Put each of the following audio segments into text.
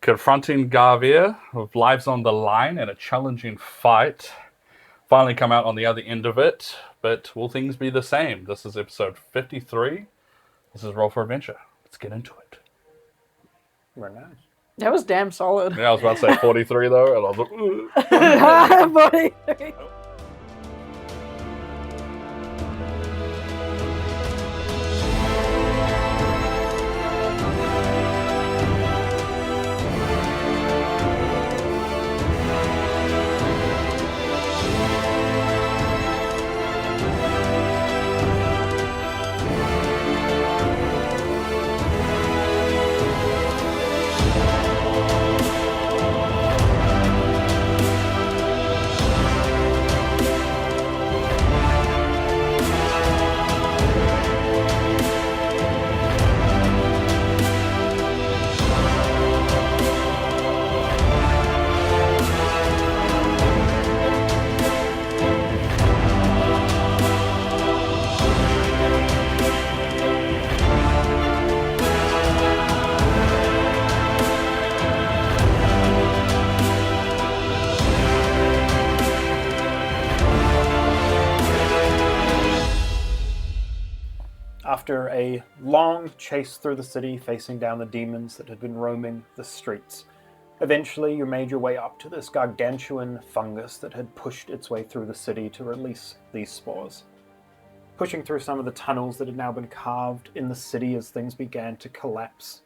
confronting Garvir with lives on the line and a challenging fight. Finally come out on the other end of it, but will things be the same? This is episode 53. This is Roll for Adventure. Let's get into it. Very nice. That was damn solid. Yeah, I was about to say 43 though, and I was like, 43. After a long chase through the city, facing down the demons that had been roaming the streets, eventually you made your way up to this gargantuan fungus that had pushed its way through the city to release these spores. Pushing through some of the tunnels that had now been carved in the city as things began to collapse.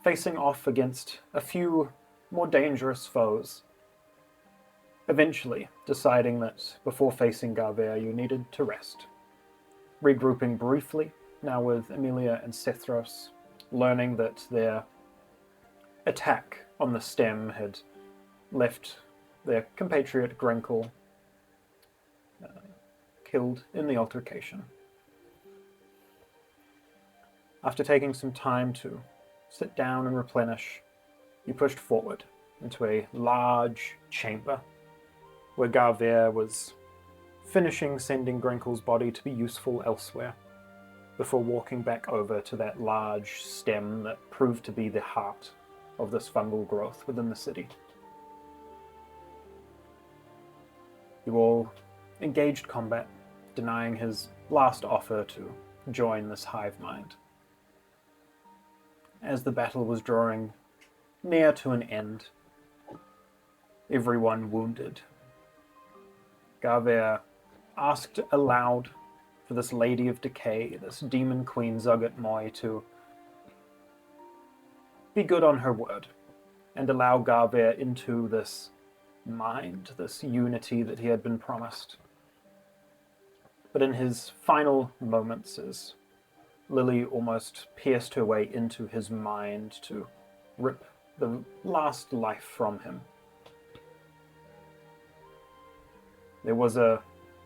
Facing off against a few more dangerous foes. Eventually deciding that before facing Garvir you needed to rest. Regrouping briefly, now with Emilia and Sethros, learning that their attack on the stem had left their compatriot Grinkle killed in the altercation. After taking some time to sit down and replenish, you pushed forward into a large chamber where Garvir was finishing sending Grinkle's body to be useful elsewhere, before walking back over to that large stem that proved to be the heart of this fungal growth within the city. You all engaged combat, denying his last offer to join this hive mind. As the battle was drawing near to an end, everyone wounded, Garvir asked aloud for this Lady of Decay, this Demon Queen Zugat Moy, to be good on her word and allow Garvir into this mind, this unity that he had been promised. But in his final moments, as Lily almost pierced her way into his mind to rip the last life from him, there was a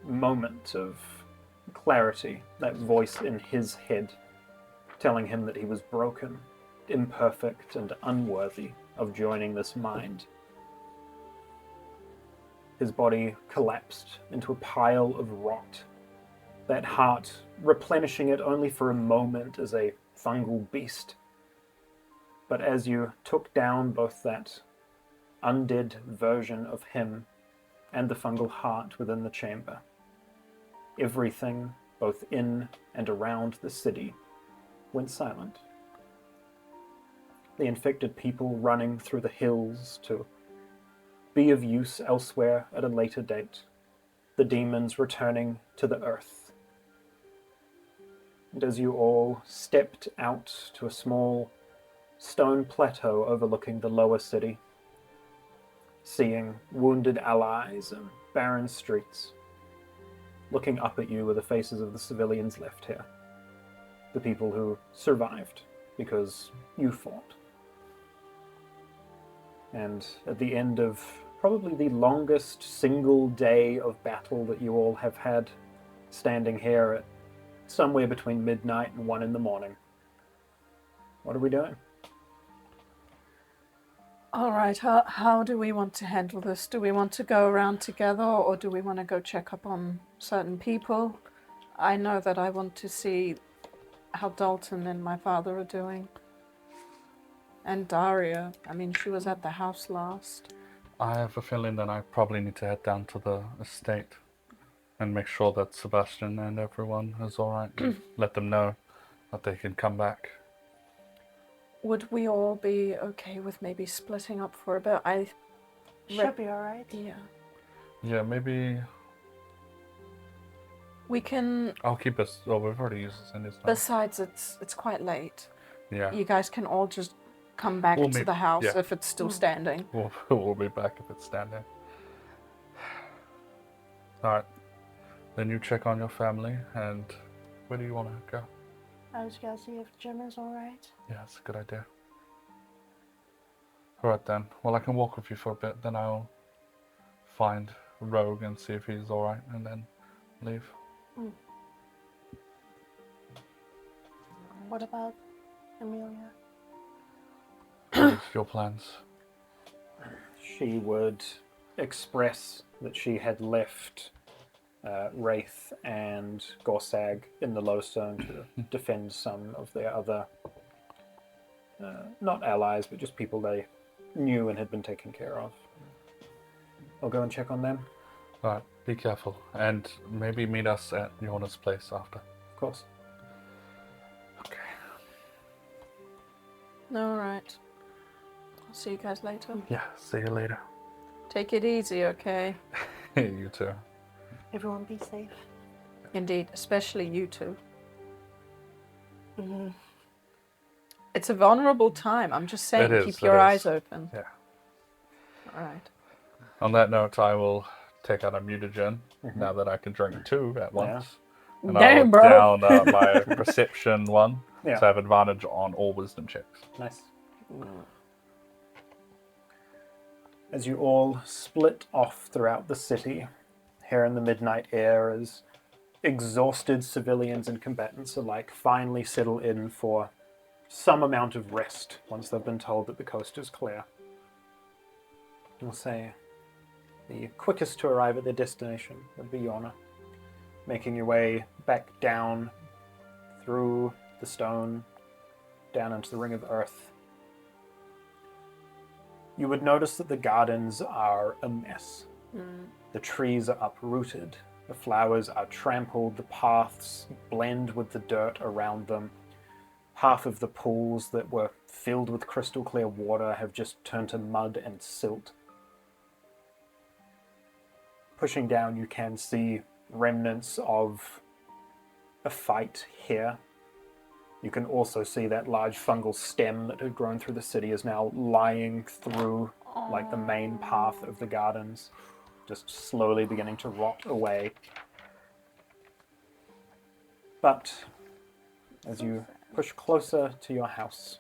moment of clarity, that voice in his head telling him that he was broken, imperfect, and unworthy of joining this mind. His body collapsed into a pile of rot, that heart replenishing it only for a moment as a fungal beast. But as you took down both that undead version of him and the fungal heart within the chamber, everything, both in and around the city, went silent. The infected people running through the hills to be of use elsewhere at a later date, the demons returning to the earth. And as you all stepped out to a small stone plateau overlooking the lower city, seeing wounded allies and barren streets, looking up at you with the faces of the civilians left here, the people who survived because you fought. And at the end of probably the longest single day of battle that you all have had, standing here at somewhere between midnight and 1 in the morning, what are we doing? All right, how do we want to handle this? Do we want to go around together, or do we want to go check up on certain people? I know that I want to see how Dalton and my father are doing. And Daria. I mean, she was at the house last. I have a feeling that I probably need to head down to the estate and make sure that Sebastian and everyone is alright. Let them know that they can come back. Would we all be okay with maybe splitting up for a bit? Should be alright. Yeah. Yeah, maybe We can. I'll keep us. Oh, we've already used this in this time. Besides, it's quite late. Yeah, You guys can all just come back We'll to meet- the house yeah. if it's still standing. we'll be back if it's standing. Alright. Then you check on your family, and where do you want to go? I was gonna see if Jim is alright. Yeah, that's a good idea. Alright then. Well, I can walk with you for a bit, then I'll find Rogue and see if he's alright, and then leave. What about Amelia? What is your plans? She would express that she had left Wraith and Gorsag in the Lowstone to defend some of their other, not allies, but just people they knew and had been taken care of. I'll go and check on them, Alright, be careful, and maybe meet us at Yorna's place after. of course. Okay. All right. I'll see you guys later. Yeah, see you later. Take it easy, okay? You too. Everyone be safe. Indeed, especially you two. Mm-hmm. It's a vulnerable time. I'm just saying, It is, keep your it eyes is. open. Yeah. All right. On that note, I will take out a mutagen now that I can drink two at once. And I'll Damn, look bro. down my perception one Yeah. to have advantage on all wisdom checks. Nice. As you all split off throughout the city, here in the midnight air, as exhausted civilians and combatants alike finally settle in for some amount of rest once they've been told that the coast is clear. We'll say the quickest to arrive at their destination would be Yorna, making your way back down through the stone, down into the ring of earth. You would notice that the gardens are a mess. The trees are uprooted, the flowers are trampled, the paths blend with the dirt around them. Half of the pools that were filled with crystal clear water have just turned to mud and silt. Pushing down, you can see remnants of a fight here. You can also see that large fungal stem that had grown through the city is now lying through like the main path of the gardens, just slowly beginning to rot away. But as you push closer to your house,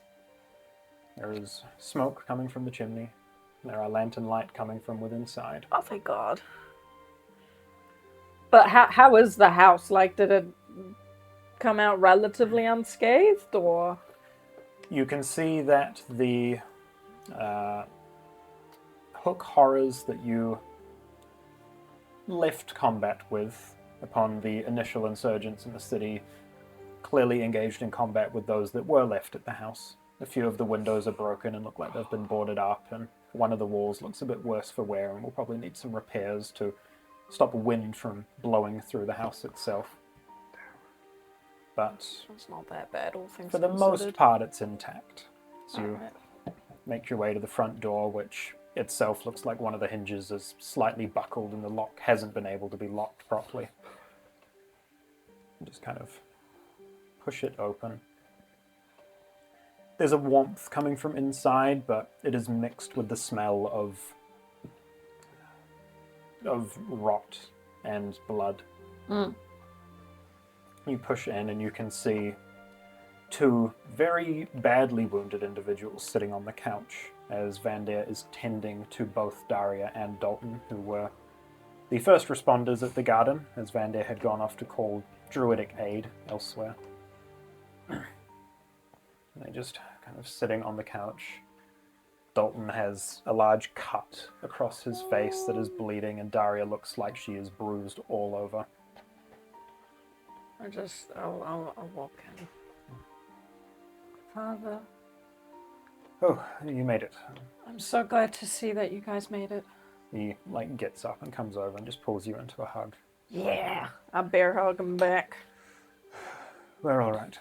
there is smoke coming from the chimney. There are lantern light coming from within inside. Oh, thank God. But how is the house? Like, did it come out relatively unscathed, or? You can see that the hook horrors that you left combat with upon the initial insurgents in the city clearly engaged in combat with those that were left at the house. A few of the windows are broken and look like they've been boarded up, and one of the walls looks a bit worse for wear and will probably need some repairs to stop wind from blowing through the house itself. But It's not that bad, all things for the considered. most part, it's intact. So you Alright. make your way to the front door, which itself looks like one of the hinges is slightly buckled and the lock hasn't been able to be locked properly. And just kind of push it open. There's a warmth coming from inside, but it is mixed with the smell of rot and blood. You push in and you can see two very badly wounded individuals sitting on the couch as Vandir is tending to both Daria and Dalton, who were the first responders at the garden, as Vandir had gone off to call druidic aid elsewhere. They're just kind of sitting on the couch. Dalton has a large cut across his face that is bleeding, and Daria looks like she is bruised all over. I'll walk in. Father, Oh, you made it. I'm so glad to see that you guys made it. He, gets up and comes over and just pulls you into a hug. Yeah. I bear hug him back. We're all right.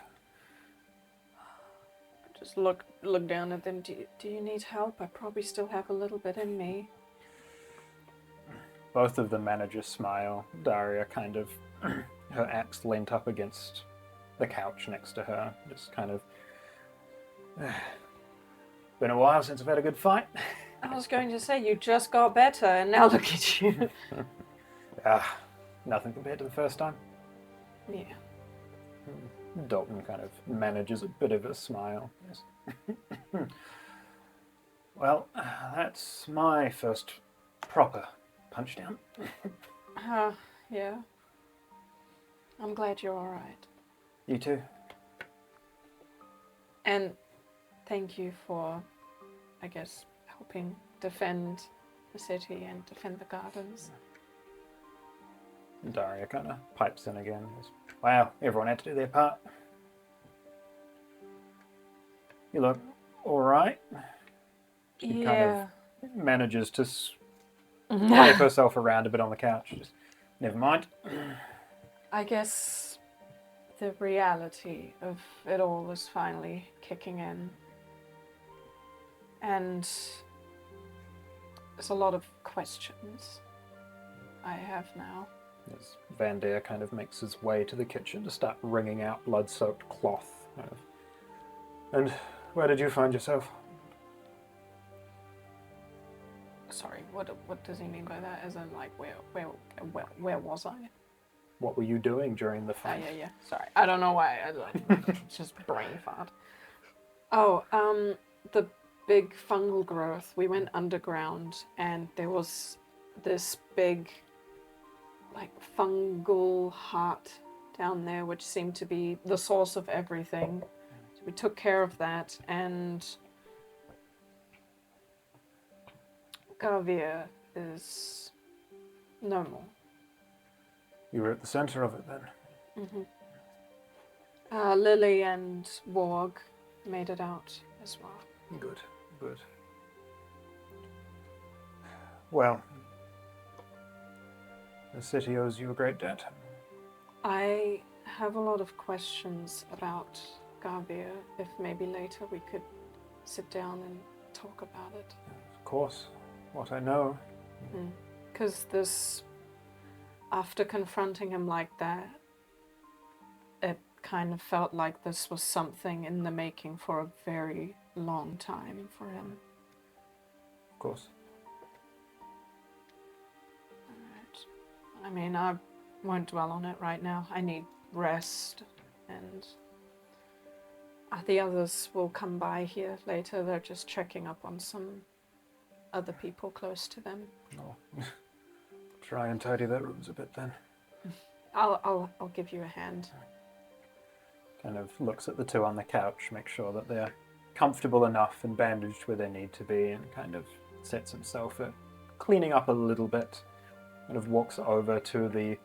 Just look down at them. Do you need help? I probably still have a little bit in me. Both of the managers smile. Daria kind of, her axe leant up against the couch next to her, just kind of, been a while since I've had a good fight. I was going to say, you just got better, and now look at you. Nothing compared to the first time. Yeah. Dalton kind of manages a bit of a smile. Yes. Well, that's my first proper punch down. Yeah. I'm glad you're alright. You too. And thank you for, I guess, helping defend the city and defend the gardens. Daria kind of pipes in again. Wow, everyone had to do their part. You look alright. She kind of manages to flip herself around a bit on the couch. Just, never mind. I guess the reality of it all is finally kicking in. And there's a lot of questions I have now. As Van Dare kind of makes his way to the kitchen to start wringing out blood-soaked cloth. And where did you find yourself? Sorry, what does he mean by that? As in, like, where was I? What were you doing during the fight? Yeah. Sorry, I don't know why. It's just brain fart. Oh, the big fungal growth. We went underground, and there was this big, like, fungal heart down there, which seemed to be the source of everything. So we took care of that, and Garvir is no more. You were at the center of it then? Lily and Vorg made it out as well. Good. Well, the city owes you a great debt. I have a lot of questions about Garvir. If maybe later we could sit down and talk about it. Of course. What I know. Because this, after confronting him like that, it kind of felt like this was something in the making for a very long time for him. Of course. Alright. I mean, I won't dwell on it right now. I need rest, and the others will come by here later. They're just checking up on some other people close to them. Oh. Try and tidy their rooms a bit then. I'll give you a hand. Kind of looks at the two on the couch, makes sure that they're comfortable enough and bandaged where they need to be, and kind of sets himself at cleaning up a little bit. Kind of walks over to the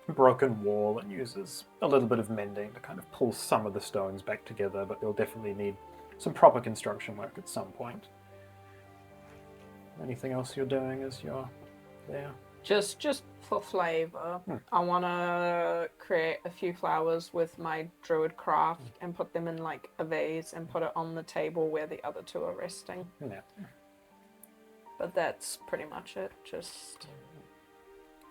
broken wall and uses a little bit of mending to kind of pull some of the stones back together, but they'll definitely need some proper construction work at some point. Anything else you're doing as you're there? Just for flavor, I want to create a few flowers with my druid craft and put them in like a vase and put it on the table where the other two are resting. Yeah. But that's pretty much it. Just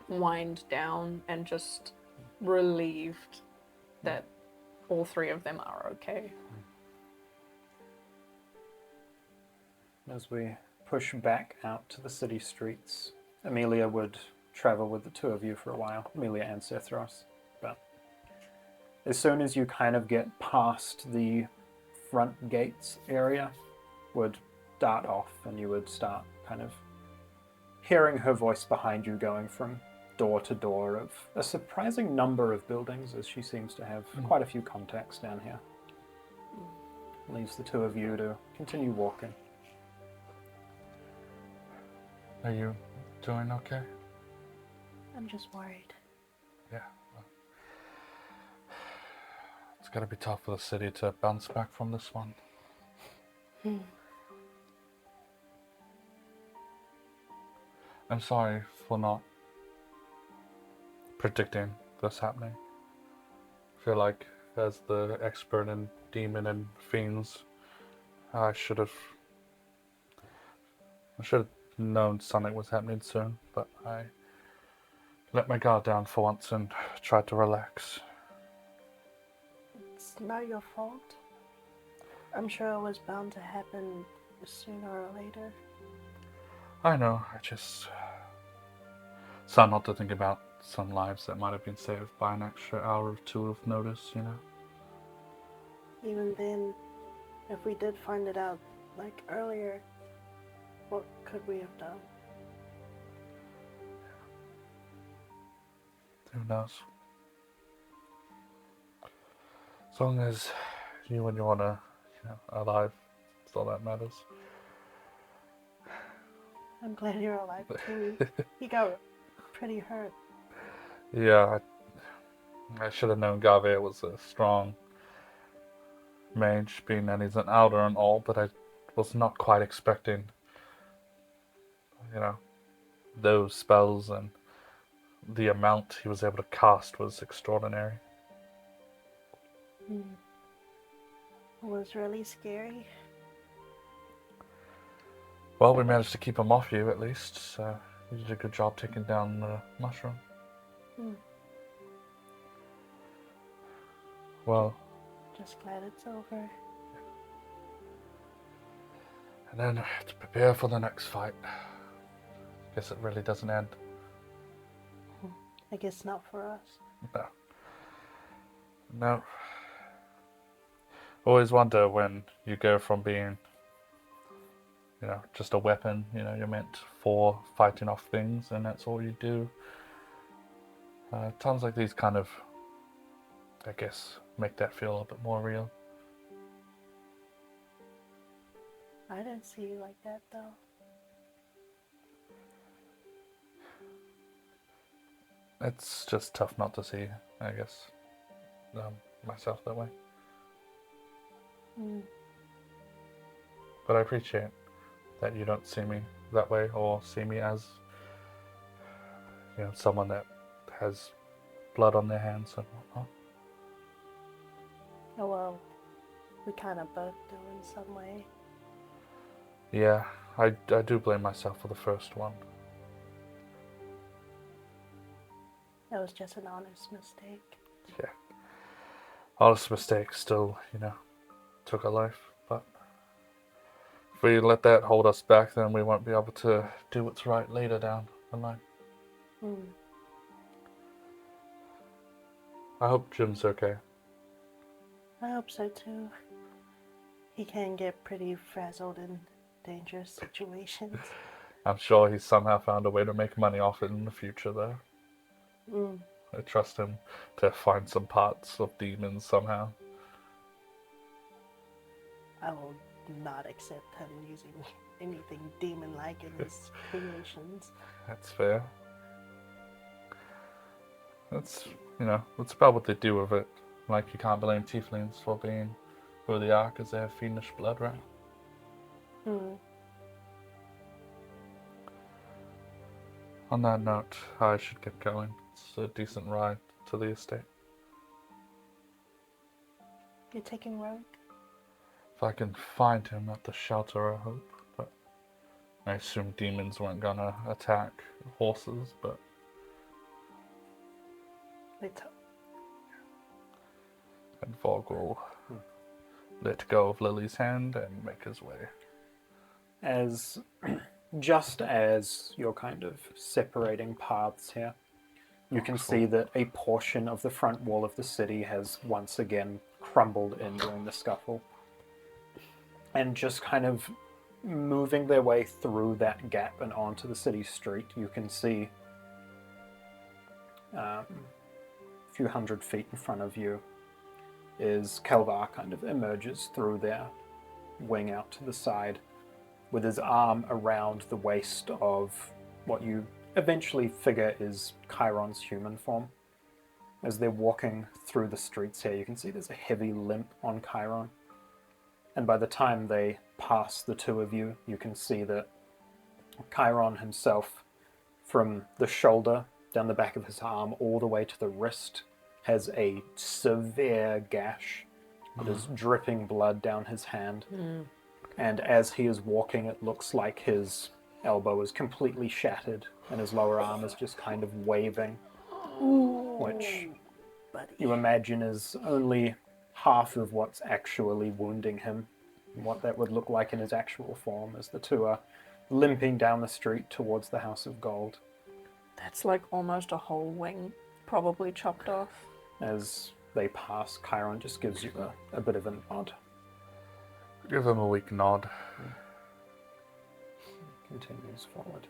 wind down and just relieved that all three of them are okay. As we push back out to the city streets, Amelia would travel with the two of you for a while, Amelia and Sethros. But as soon as you kind of get past the front gates area, would dart off and you would start kind of hearing her voice behind you going from door to door of a surprising number of buildings, as she seems to have quite a few contacts down here. Leaves the two of you to continue walking. Are you doing okay? I'm just worried. Yeah. Well, it's gotta be tough for the city to bounce back from this one. I'm sorry for not predicting this happening. I feel like, as the expert in demon and fiends, I should have known something was happening soon, but I let my guard down for once and tried to relax. It's not your fault. I'm sure it was bound to happen sooner or later. I know, I just try not to think about some lives that might have been saved by an extra hour or two of notice, you know? Even then, if we did find it out, like earlier, what could we have done? Who knows? As long as you and Yorna, are alive, that's all that matters. I'm glad you're alive too. He got pretty hurt. Yeah, I should have known Garvir was a strong mage, being that he's an elder and all, but I was not quite expecting, those spells, and the amount he was able to cast was extraordinary. It was really scary. Well, we managed to keep him off you, at least, so you did a good job taking down the mushroom. Well, Just glad it's over. and then to prepare for the next fight. Guess it really doesn't end. I guess not for us. No. Always wonder when you go from being, just a weapon, you're meant for fighting off things and that's all you do. Times like these kind of, I guess, make that feel a bit more real. I didn't see you like that though. It's just tough not to see, I guess, myself that way. But I appreciate that you don't see me that way or see me as, someone that has blood on their hands and whatnot. Oh well, we kind of both do in some way. Yeah, I do blame myself for the first one. That was just an honest mistake. Yeah. Honest mistake still, took a life. But if we let that hold us back, then we won't be able to do what's right later down the line. I hope Jim's okay. I hope so too. He can get pretty frazzled in dangerous situations. I'm sure he's somehow found a way to make money off it in the future, though. I trust him to find some parts of demons somehow. I will not accept him using anything demon-like in his creations. That's fair. That's about what they do with it. Like, you can't blame tieflings for being who they are because they have fiendish blood, right? On that note, I should get going. It's a decent ride to the estate. You're taking Rogue? If I can find him at the shelter, I hope. But I assume demons weren't gonna attack horses, but... And Vorg will let go of Lily's hand and make his way. Just as you're kind of separating paths here, you can see that a portion of the front wall of the city has once again crumbled in during the scuffle. And just kind of moving their way through that gap and onto the city street, you can see a few hundred feet in front of you is Kelvar kind of emerges through their wing out to the side with his arm around the waist of what you eventually figure is Chiron's human form. As they're walking through the streets here, you can see there's a heavy limp on Chiron. And by the time they past the two of you, you can see that Chiron himself, from the shoulder down the back of his arm all the way to the wrist, has a severe gash that is dripping blood down his hand. And as he is walking, it looks like his elbow is completely shattered and his lower arm is just kind of waving, which Buddy. you imagine is only half of what's actually wounding him, and what that would look like in his actual form, as the two are limping down the street towards the House of Gold. That's like almost a whole wing, probably chopped off. As they pass, Chiron just gives you a bit of a nod. Give him a weak nod. Continues forward.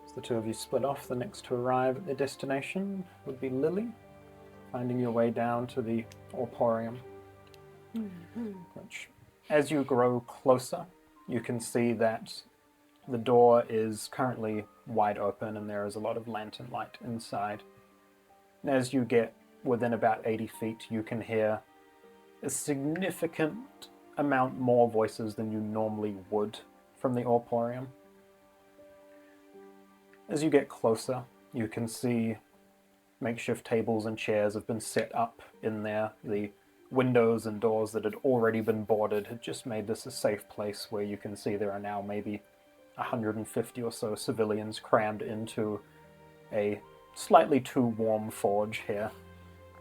As the two of you split off, the next to arrive at their destination would be Lily, finding your way down to the Orporium. Which, as you grow closer, you can see that the door is currently wide open and there is a lot of lantern light inside. And as you get within about 80 feet, you can hear a significant amount more voices than you normally would from the Orporium. As you get closer, you can see makeshift tables and chairs have been set up in there. The windows and doors that had already been boarded had just made this a safe place where you can see there are now maybe 150 or so civilians crammed into a slightly too warm forge here.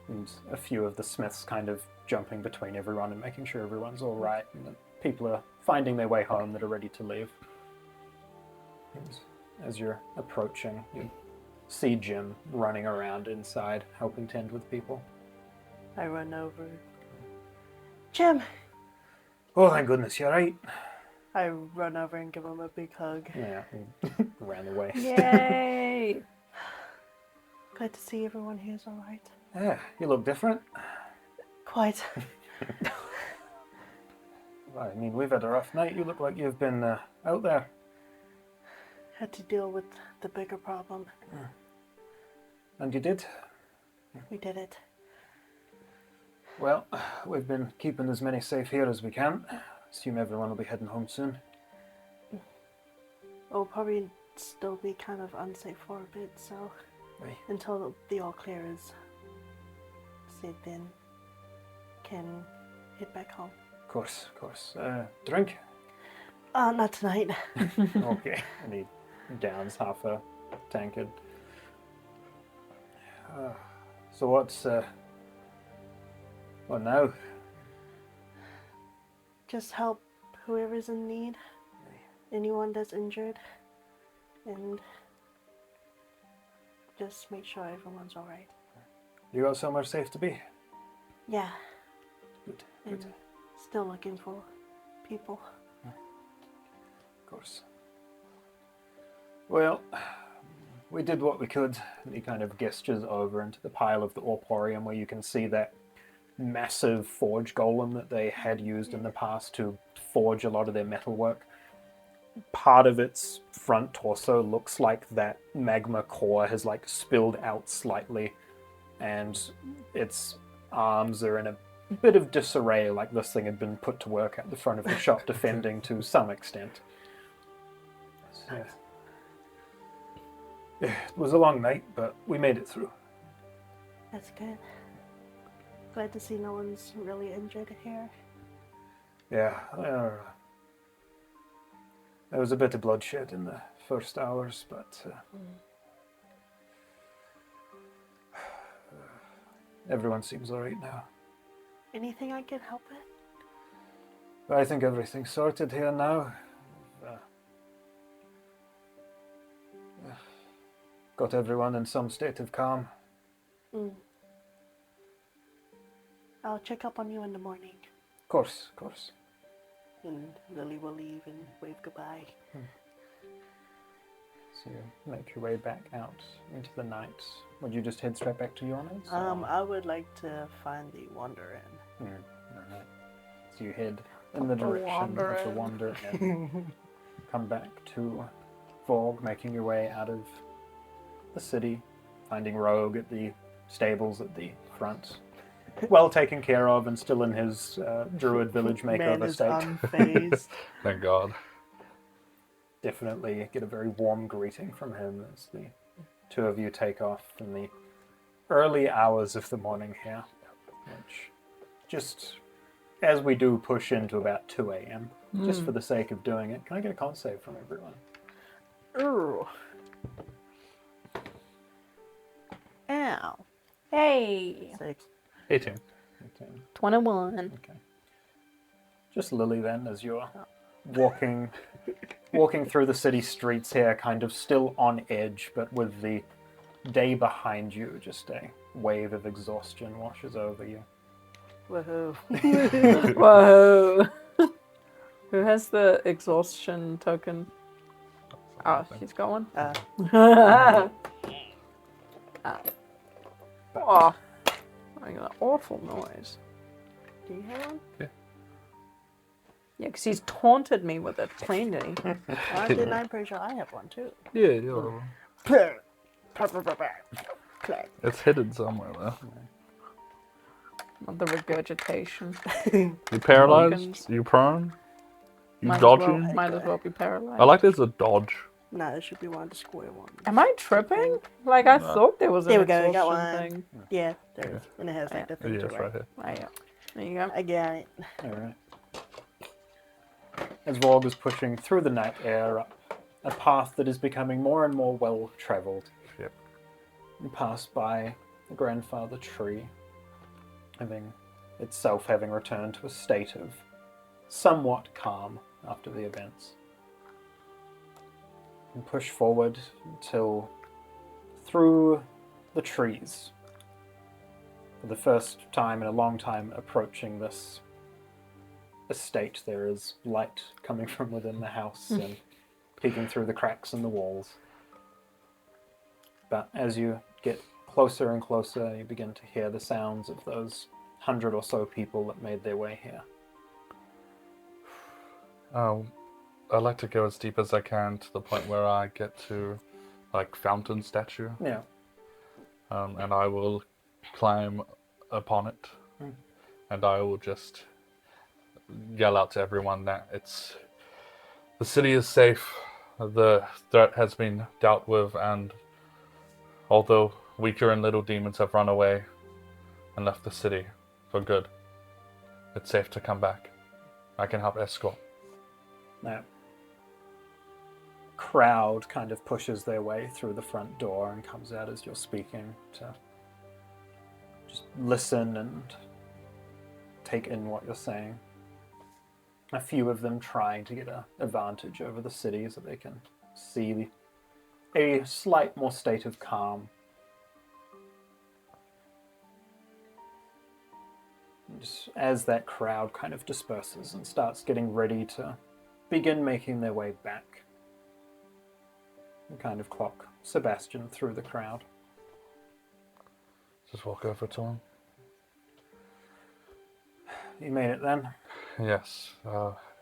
And a few of the smiths kind of jumping between everyone and making sure everyone's all right, and that people are finding their way home that are ready to leave. And as you're approaching, you see Jim running around inside, helping tend with people. I run over. Jim! Oh, thank goodness, you're right. I run over and give him a big hug. Yeah, he ran away. Yay! Glad to see everyone here's alright. Yeah, you look different. Quite. Well, I mean, we've had a rough night. You look like you've been out there. Had to deal with the bigger problem. And you did? We did it. Well, we've been keeping as many safe here as we can. Assume everyone will be heading home soon. It'll probably still be kind of unsafe for a bit, so Right. until the all clear is said, then can head back home. Of course. Drink? Not tonight. Okay. And he downs half a tankard. So what's... what now? Just help whoever's in need, anyone that's injured, and just make sure everyone's alright. You got somewhere safe to be? Yeah, Good. and still looking for people. Of course. Well, we did what we could. And he kind of gestures over into the pile of the Orporium where you can see that massive forge golem that they had used in the past to forge a lot of their metalwork. Part of its front torso looks like that magma core has like spilled out slightly, and its arms are in a bit of disarray, like this thing had been put to work at the front of the shop defending to some extent. So, yeah, it was a long night, but we made it through. That's good. Glad to see no one's really injured here. Yeah, there was a bit of bloodshed in the first hours, but everyone seems alright now. Anything I can help with? I think everything's sorted here now. Got everyone in some state of calm. I'll check up on you in the morning. Of course. And Lily will leave and wave goodbye. So you make your way back out into the night. Would you just head straight back to Yorna's? I would like to find the Wander Inn. Alright. So you head in the direction of the Wander Inn. Come back to Vorg, making your way out of the city, finding Rogue at the stables at the front. well taken care of and still in his druid village Man makeover is state. unfazed. Thank God. Definitely get a very warm greeting from him as the two of you take off in the early hours of the morning here, which just as we do push into about 2 a.m., just for the sake of doing it. Can I get a con save from everyone? Ooh. Ow. Hey, 6. 18. Okay. 21. Okay. Just Lily then, as you're walking through the city streets here, kind of still on edge, but with the day behind you, just a wave of exhaustion washes over you. Woohoo. Whoa. Who has the exhaustion token? Oh, she's going. Oh, making an awful noise. Do you have one? Yeah, because he's taunted me with it, cleaned it. I did. I'm pretty sure I have one too. Yeah, yeah. Clack. It's hidden somewhere though. The regurgitation. You paralyzed? Organs. You prone? You Might dodging? might as well be paralyzed. I like there's a dodge. No, it should be one of the square ones. Am I tripping? Like, I thought there was an There we go, we got exhaustion one. thing. Yeah, there is. And it has like the thing Yeah, to it's right. right here. Right, yeah. There you go. I got it. All right. As Vorg is pushing through the night air up a path that is becoming more and more well-traveled, Yep. you pass by the grandfather tree, having returned to a state of somewhat calm after the events. And push forward until through the trees, for the first time in a long time approaching this estate, there is light coming from within the house and peeking through the cracks in the walls. But as you get closer and closer, you begin to hear the sounds of those 100 or so people that made their way here. I like to go as deep as I can to the point where I get to, like, fountain statue, Yeah. and I will climb upon it, and I will just yell out to everyone that the city is safe, the threat has been dealt with, and although weaker and little demons have run away and left the city for good, it's safe to come back. I can help escort. That crowd kind of pushes their way through the front door and comes out as you're speaking to just listen and take in what you're saying. A few of them trying to get an advantage over the city so they can see a slight more state of calm. Just as that crowd kind of disperses and starts getting ready to begin making their way back, you kind of clock Sebastian through the crowd. Just walk over to him. You made it then? Yes,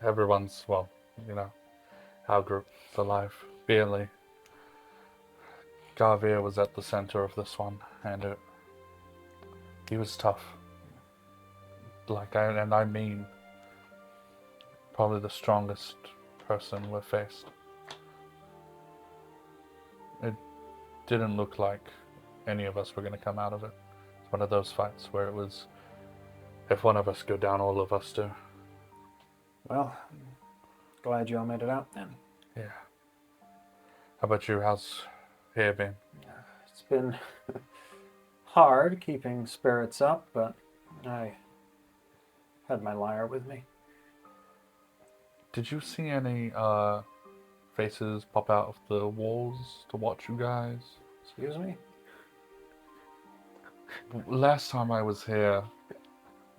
everyone's, well, our group's alive, barely. Garvir was at the center of this one, and he was tough. I mean, probably the strongest person we've faced. It didn't look like any of us were going to come out of it. It's one of those fights where it was, if one of us go down, all of us do. Well, glad you all made it out then. Yeah. How about you? How's here been? It's been hard keeping spirits up, but I had my lyre with me. Did you see any faces pop out of the walls to watch you guys? Excuse me? Last time I was here,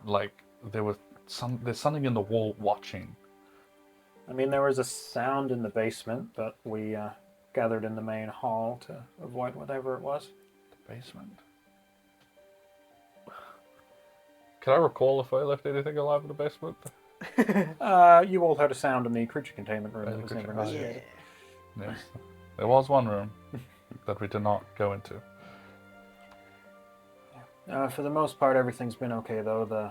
there's something in the wall watching. I mean, there was a sound in the basement, but we gathered in the main hall to avoid whatever it was. The basement. Can I recall if I left anything alive in the basement? You all heard a sound in the creature containment room that was never Yeah. investigated. Yes. There was one room that we did not go into. For the most part, everything's been okay, though. The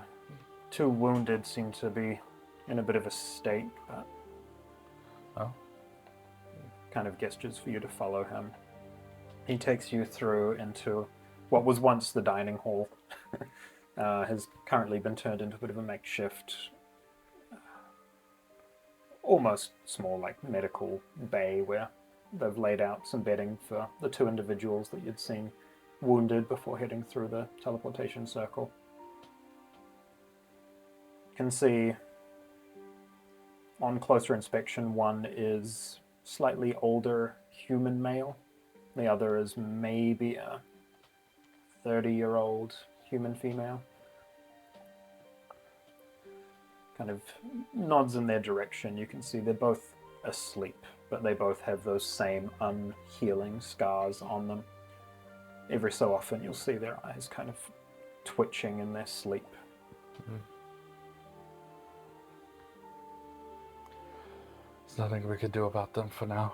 2 wounded seem to be in a bit of a state, but Oh, kind of gestures for you to follow him. He takes you through into what was once the dining hall. Has currently been turned into a bit of a makeshift, almost small, like, medical bay where they've laid out some bedding for the 2 individuals that you'd seen wounded before heading through the teleportation circle. You can see on closer inspection, one is slightly older human male. The other is maybe a 30-year-old human female. Kind of nods in their direction. You can see they're both asleep, but they both have those same unhealing scars on them. Every so often you'll see their eyes kind of twitching in their sleep. There's nothing we could do about them for now.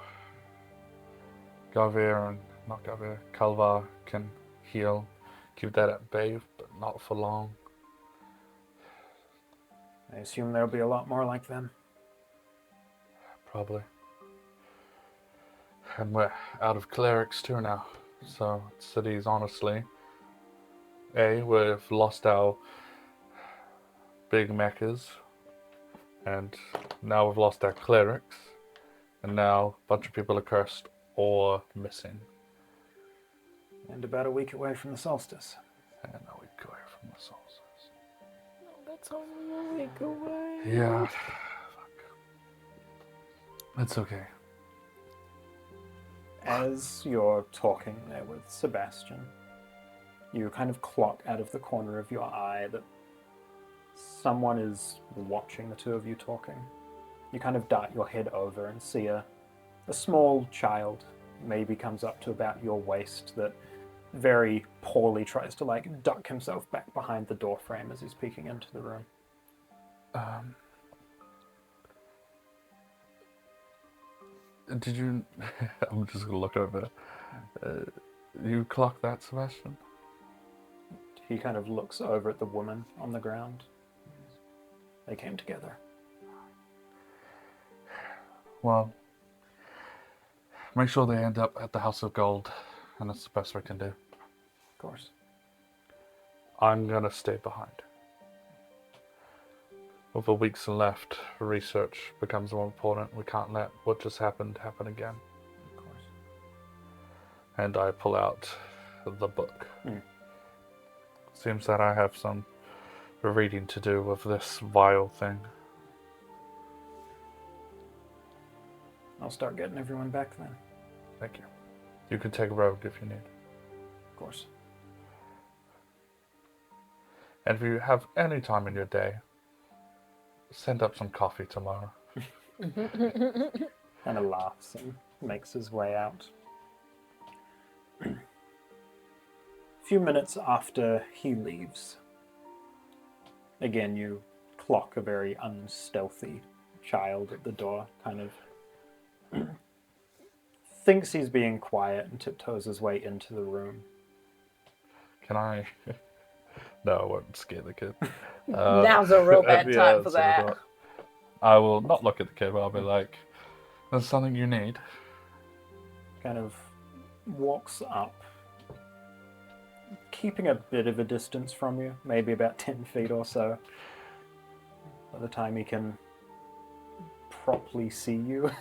Garvir not Garvir, Kalvar can heal, keep that at bay, but not for long. I assume there'll be a lot more like them. Probably. And we're out of clerics too now. So, cities, honestly. We've lost our big mechas. And now we've lost our clerics. And now a bunch of people are cursed or missing. And about a week away from the solstice. And now we go away from the solstice. That's only a week away. Yeah. Fuck. It's okay. As you're talking there with Sebastian, you kind of clock out of the corner of your eye that someone is watching the 2 of you talking. You kind of dart your head over and see a small child, maybe comes up to about your waist, that very poorly tries to, like, duck himself back behind the door frame as he's peeking into the room. Did you... I'm just going to look over. You clock that, Sebastian? He kind of looks over at the woman on the ground. They came together. Well, make sure they end up at the House of Gold, and that's the best we can do. Of course. I'm going to stay behind. With the weeks left, research becomes more important. We can't let what just happened happen again. Of course. And I pull out the book. Seems that I have some reading to do with this vile thing. I'll start getting everyone back then. Thank you. You can take Rogue if you need. Of course. And if you have any time in your day, send up some coffee tomorrow. Kind of laughs and makes his way out. A few minutes after he leaves, again you clock a very unstealthy child at the door, kind of thinks he's being quiet and tiptoes his way into the room. Can I... No, I won't scare the kid. Now's a real bad time for so I that. thought, I will not look at the kid, but I'll be like, there's something you need. Kind of walks up, keeping a bit of a distance from you, maybe about 10 feet or so. By the time he can properly see you,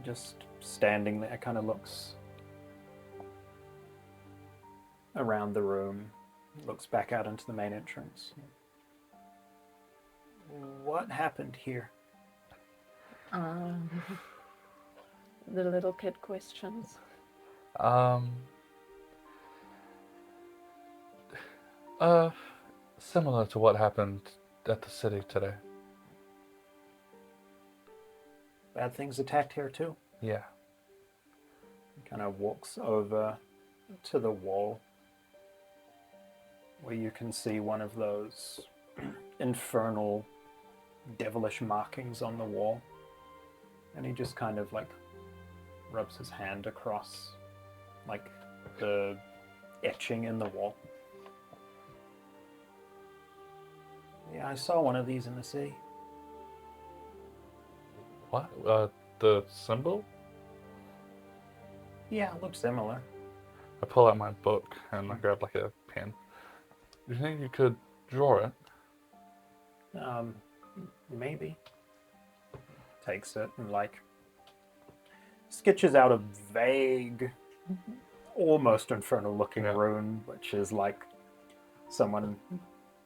just standing there, kind of looks around the room, looks back out into the main entrance. What happened here? The little kid questions. Similar to what happened at the city today. Bad things attacked here too? Yeah. He kind of walks over to the wall where you can see one of those infernal, devilish markings on the wall. And he just kind of like rubs his hand across like the etching in the wall. Yeah, I saw one of these in the city. What? The symbol? Yeah, it looks similar. I pull out my book and I grab like a pen. Do you think you could draw it? Maybe. Takes it and like sketches out a vague, almost infernal-looking rune, which is like someone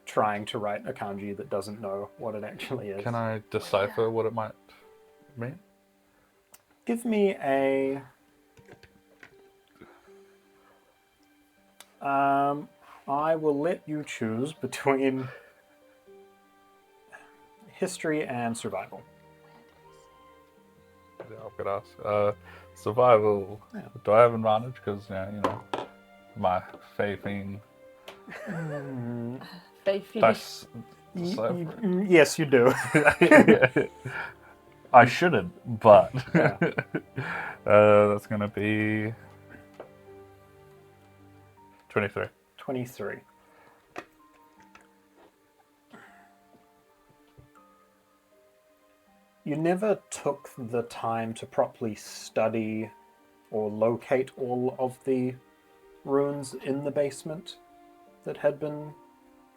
trying to write a kanji that doesn't know what it actually is. Can I decipher what it might mean? Give me a... I will let you choose between history and survival. Yeah, I'm gonna ask. Survival. Yeah. Do I have advantage? Because, yeah, you know, my faithing Faithy. dice. Yes, you do. I shouldn't, but Yeah. that's gonna be 23. 23. You never took the time to properly study or locate all of the runes in the basement that had been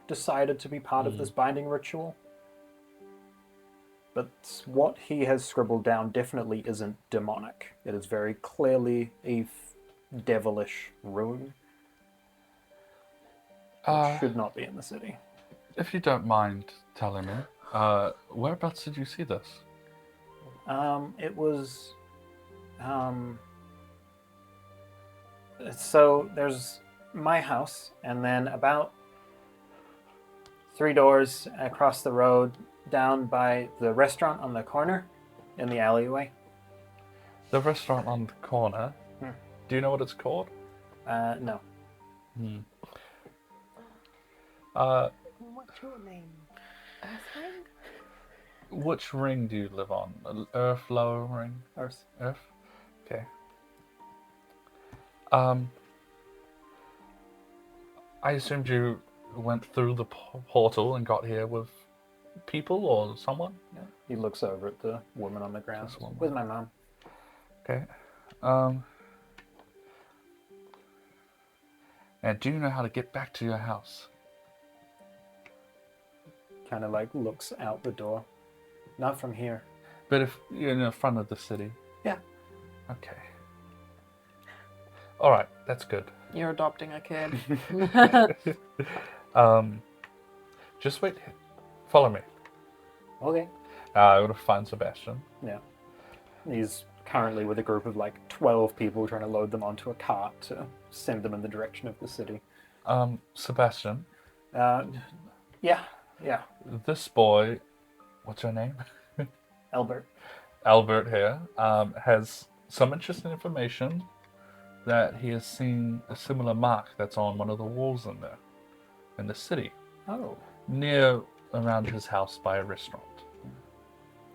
decided to be part of this binding ritual. But what he has scribbled down definitely isn't demonic. It is very clearly a devilish rune. Which should not be in the city. If you don't mind telling me, whereabouts did you see this? It was... so there's my house, and then about 3 doors across the road, down by the restaurant on the corner, in the alleyway. The restaurant on the corner. Do you know what it's called? No. What's your name? Earthling? Which ring do you live on? Earth, lower ring? Earth. Earth? Okay. I assumed you went through the portal and got here with people or someone? Yeah. He looks over at the woman on the ground. Just one With my mom. Okay. And do you know how to get back to your house? Kind of like looks out the door. Not from here. But if you're in the front of the city. Yeah. Okay. All right, that's good. You're adopting a kid. Just wait. Follow me. Okay. I gotta find Sebastian. Yeah. He's currently with a group of like 12 people trying to load them onto a cart to send them in the direction of the city. Sebastian, Yeah. this boy, what's your name? Albert. Albert here, has some interesting information that he has seen a similar mark that's on one of the walls in the city, Oh. near around his house by a restaurant.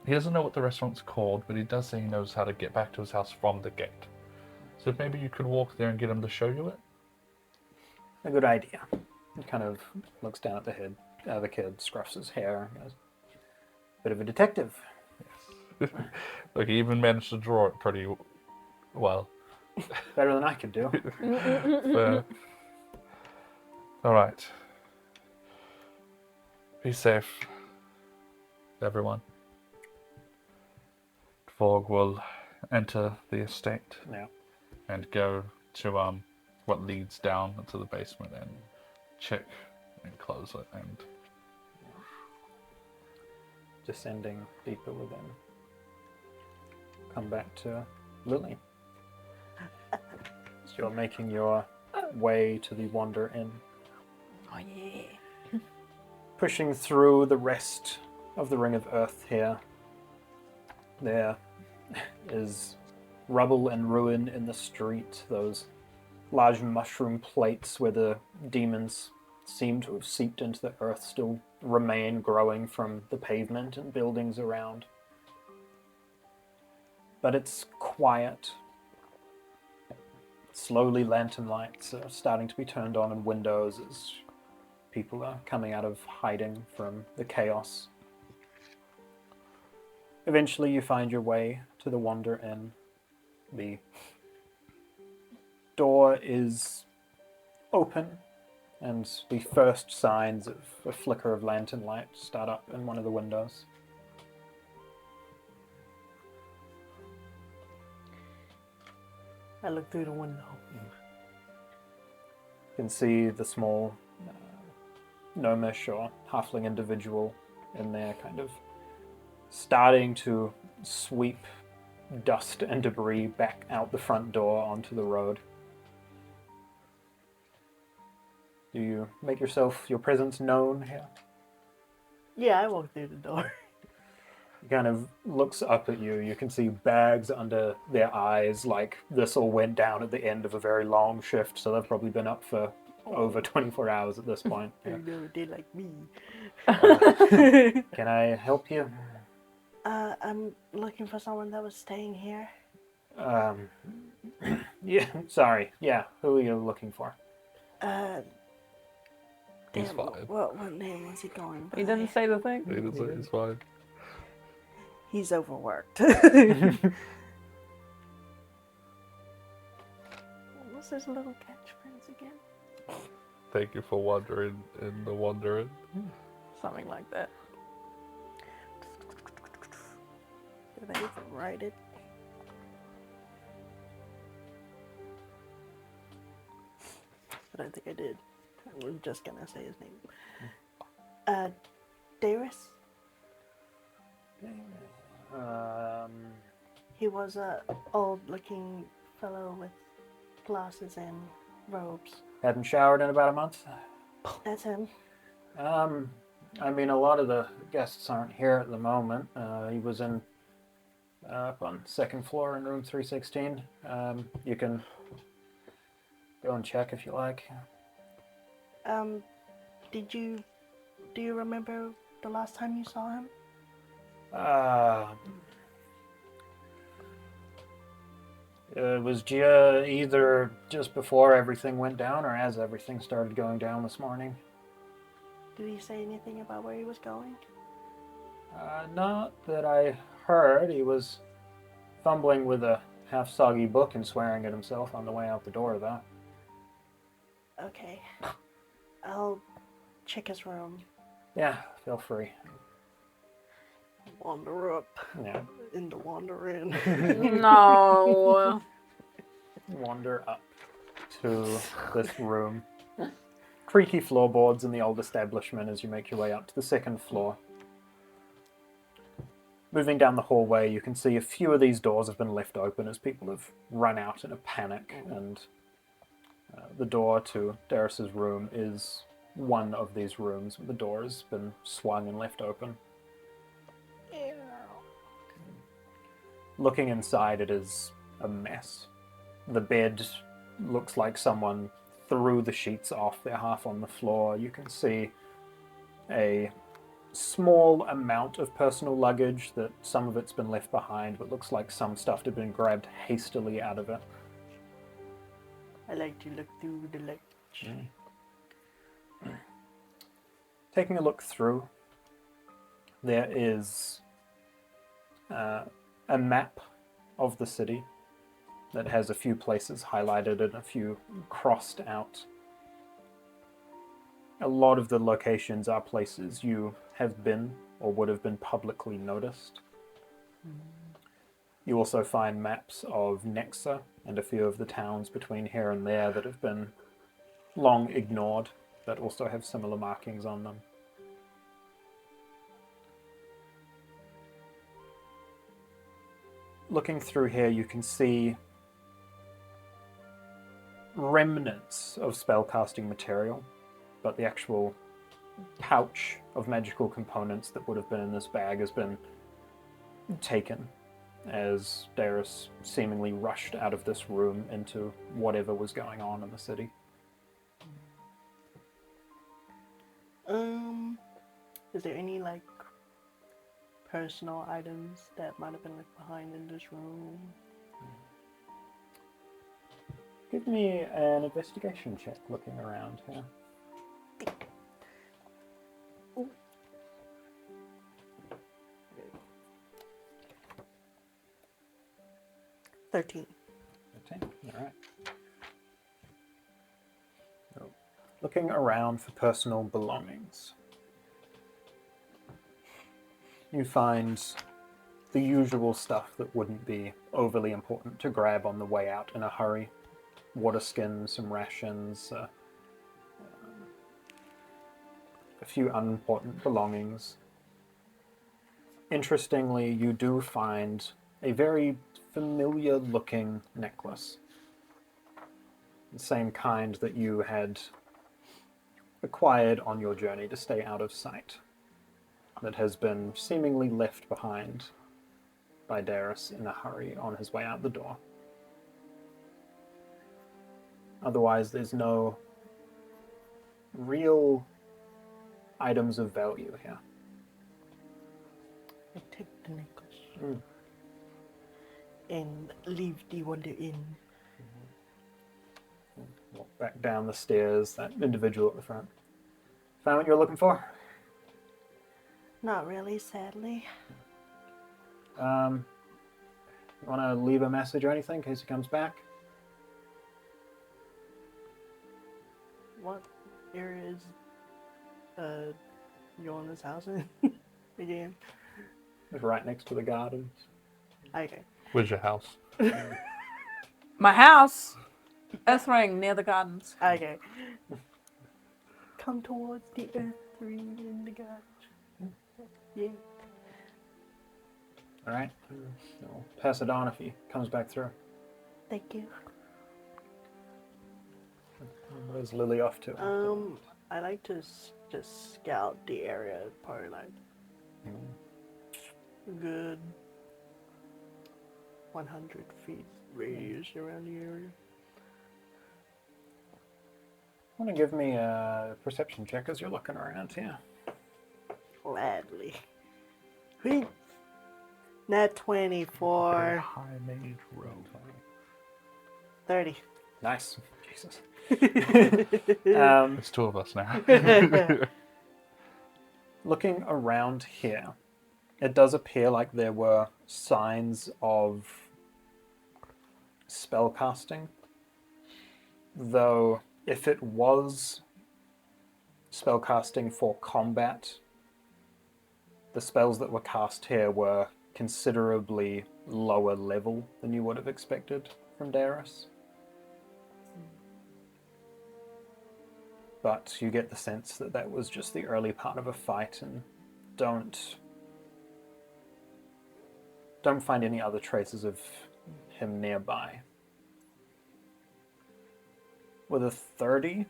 He doesn't know what the restaurant's called, but he does say he knows how to get back to his house from the gate. So maybe you could walk there and get him to show you it? A good idea. He kind of looks down at the kid, scruffs his hair, and goes, bit of a detective. Look, he even managed to draw it pretty well. Better than I could do. All right. Be safe, everyone. Vorg will enter the estate Yeah. and go to what leads down into the basement and check and close it and Descending deeper within. Come back to Lily. So you're making your way to the Wander Inn. Oh yeah. Pushing through the rest of the Ring of Earth here. There is rubble and ruin in the street. Those large mushroom plates where the demons seem to have seeped into the earth still remain growing from the pavement and buildings around. But it's quiet. Slowly, lantern lights are starting to be turned on in windows as people are coming out of hiding from the chaos. Eventually, you find your way to the Wander Inn. The door is open, and the first signs of a flicker of lantern light start up in one of the windows. I look through the window. You can see the small gnomish or halfling individual in there kind of starting to sweep dust and debris back out the front door onto the road. Do you make your presence known here? Yeah, I walk through the door. He kind of looks up at you. You can see bags under their eyes, like this all went down at the end of a very long shift, so they've probably been up for over 24 hours at this point. Yeah. You never did like me. Can I help you? I'm looking for someone that was staying here. Yeah, sorry. Yeah, who are you looking for? He's Damn, fine. what name was he going by? He didn't say the thing. He didn't say it's fine. He's overworked. What's his little catchphrase again? Thank you for wandering in the wandering. Something like that. Did I even write it? I don't think I did. We're just gonna say his name. Darius? He was a old-looking fellow with glasses and robes. Hadn't showered in about a month. That's him. I mean, a lot of the guests aren't here at the moment. He was up on second floor in room 316. You can go and check if you like. Do you remember the last time you saw him? It was either just before everything went down or as everything started going down this morning. Did he say anything about where he was going? Not that I heard. He was fumbling with a half-soggy book and swearing at himself on the way out the door, though. Okay. I'll check his room. Yeah, feel free. Wander up. Yeah. In the wander in. No. Wander up to this room. Creaky floorboards in the old establishment as you make your way up to the second floor. Moving down the hallway, you can see a few of these doors have been left open as people have run out in a panic, and the door to Darius's room is one of these rooms. The door has been swung and left open. Looking inside, it is a mess. The bed looks like someone threw the sheets off. They're half on the floor. You can see a small amount of personal luggage that some of it's been left behind, but looks like some stuff had been grabbed hastily out of it. I like to look through the luggage. Taking a look through, there is a map of the city that has a few places highlighted and a few crossed out. A lot of the locations are places you have been or would have been publicly noticed. You also find maps of Nexa and a few of the towns between here and there that have been long ignored, that also have similar markings on them. Looking through here, you can see remnants of spellcasting material, but the actual pouch of magical components that would have been in this bag has been taken as Darius seemingly rushed out of this room into whatever was going on in the city. Is there any, like, personal items that might have been left behind in this room? You Give me an investigation check looking around here. Ooh. 13. 13. All right. So, looking around for personal belongings. You find the usual stuff that wouldn't be overly important to grab on the way out in a hurry. Water skins, some rations, a few unimportant belongings. Interestingly, you do find a very familiar looking necklace. The same kind that you had acquired on your journey to stay out of sight. That has been seemingly left behind by Darius in a hurry on his way out the door. Otherwise, there's no real items of value here. I take the necklace and leave the Wonder Inn. Walk back down the stairs, that individual at the front. Found what you're looking for? Not really, sadly. You want to leave a message or anything in case he comes back? What area is Yorna's house in? Again? It's right next to the gardens. Okay. Where's your house? My house. Earth ring near the gardens. Okay. Come towards the earth ring in the garden. Yeah. All right. So pass it on if he comes back through. Thank you. Where's Lily off to? I like to just scout the area, probably like good 100 feet radius around the area. Want to give me a perception check as you're looking around here? Gladly. Nat 24. High mage roll. 30. Nice. Jesus. There's two of us now. Looking around here, it does appear like there were signs of spellcasting, though if it was spellcasting for combat, the spells that were cast here were considerably lower level than you would have expected from Darius. But you get the sense that that was just the early part of a fight, and don't find any other traces of him nearby. With a 30,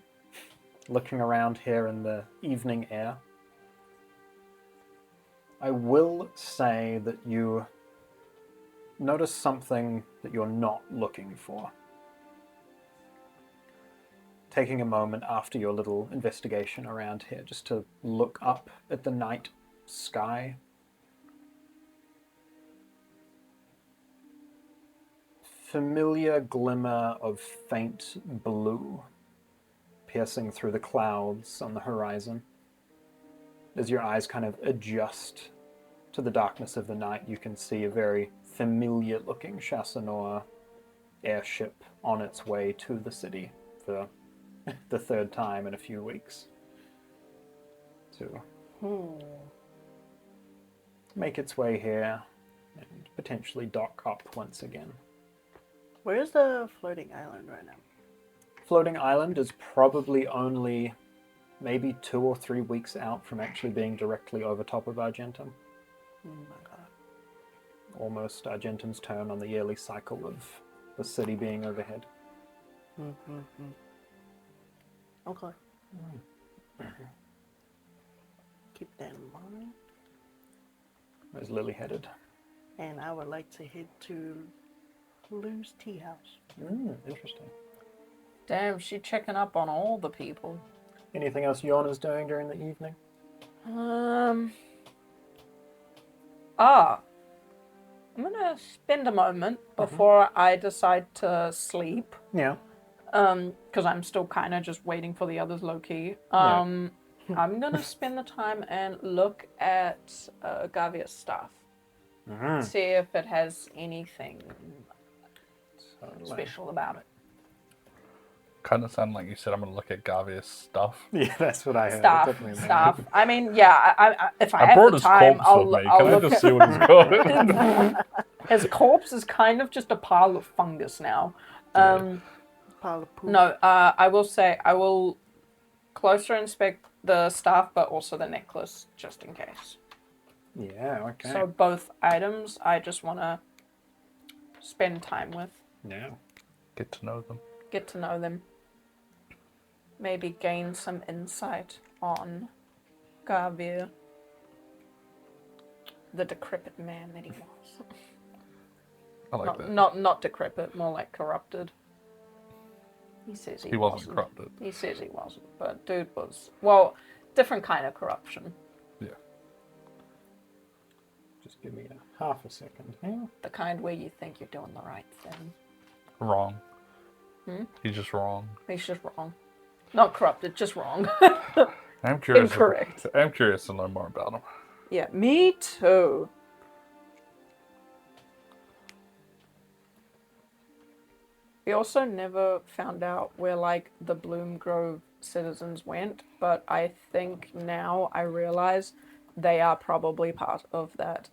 looking around here in the evening air, I will say that you notice something that you're not looking for. Taking a moment after your little investigation around here just to look up at the night sky. Familiar glimmer of faint blue piercing through the clouds on the horizon. As your eyes kind of adjust to the darkness of the night, you can see a very familiar looking Chassanor airship on its way to the city for the third time in a few weeks to make its way here and potentially dock up once again. Where's the floating island right now? Floating island is probably only maybe 2 or 3 weeks out from actually being directly over top of Argentum. Oh my god. Almost Argentum's turn on the yearly cycle of the city being overhead. Okay. Keep that in mind. Where's Lily headed? And I would like to head to Lou's tea house. Interesting. Damn, she checking up on all the people. Anything else Yorna's doing during the evening? I'm gonna spend a moment before I decide to sleep. Yeah. because I'm still kind of just waiting for the others low key. I'm gonna spend the time and look at Garvir's staff. See if it has anything special about it. Kind of sound like you said I'm going to look at Garvir's stuff. Yeah, that's what I heard. Staff. I mean, yeah. I if I have brought the his time, corpse I'll with me. I'll Can I look just at see what he's got? his corpse is kind of just a pile of fungus now. Pile of poop. No, I will say I will closer inspect the staff, but also the necklace, just in case. Yeah, okay. So both items, I just want to spend time with. Yeah. Get to know them. Get to know them. Maybe gain some insight on Garvir, the decrepit man that he was. I like that. Not decrepit, more like corrupted. He says he wasn't corrupted. He says he wasn't, but dude was, well, different kind of corruption. Yeah. Just give me a half a second here. The kind where you think you're doing the right thing. Wrong. He's just wrong. He's just wrong. Not corrupted, just wrong. I'm curious. Incorrect. I'm curious to know more about him. Yeah, me too. We also never found out where, like, the Bloom Grove citizens went, but I think now I realize they are probably part of that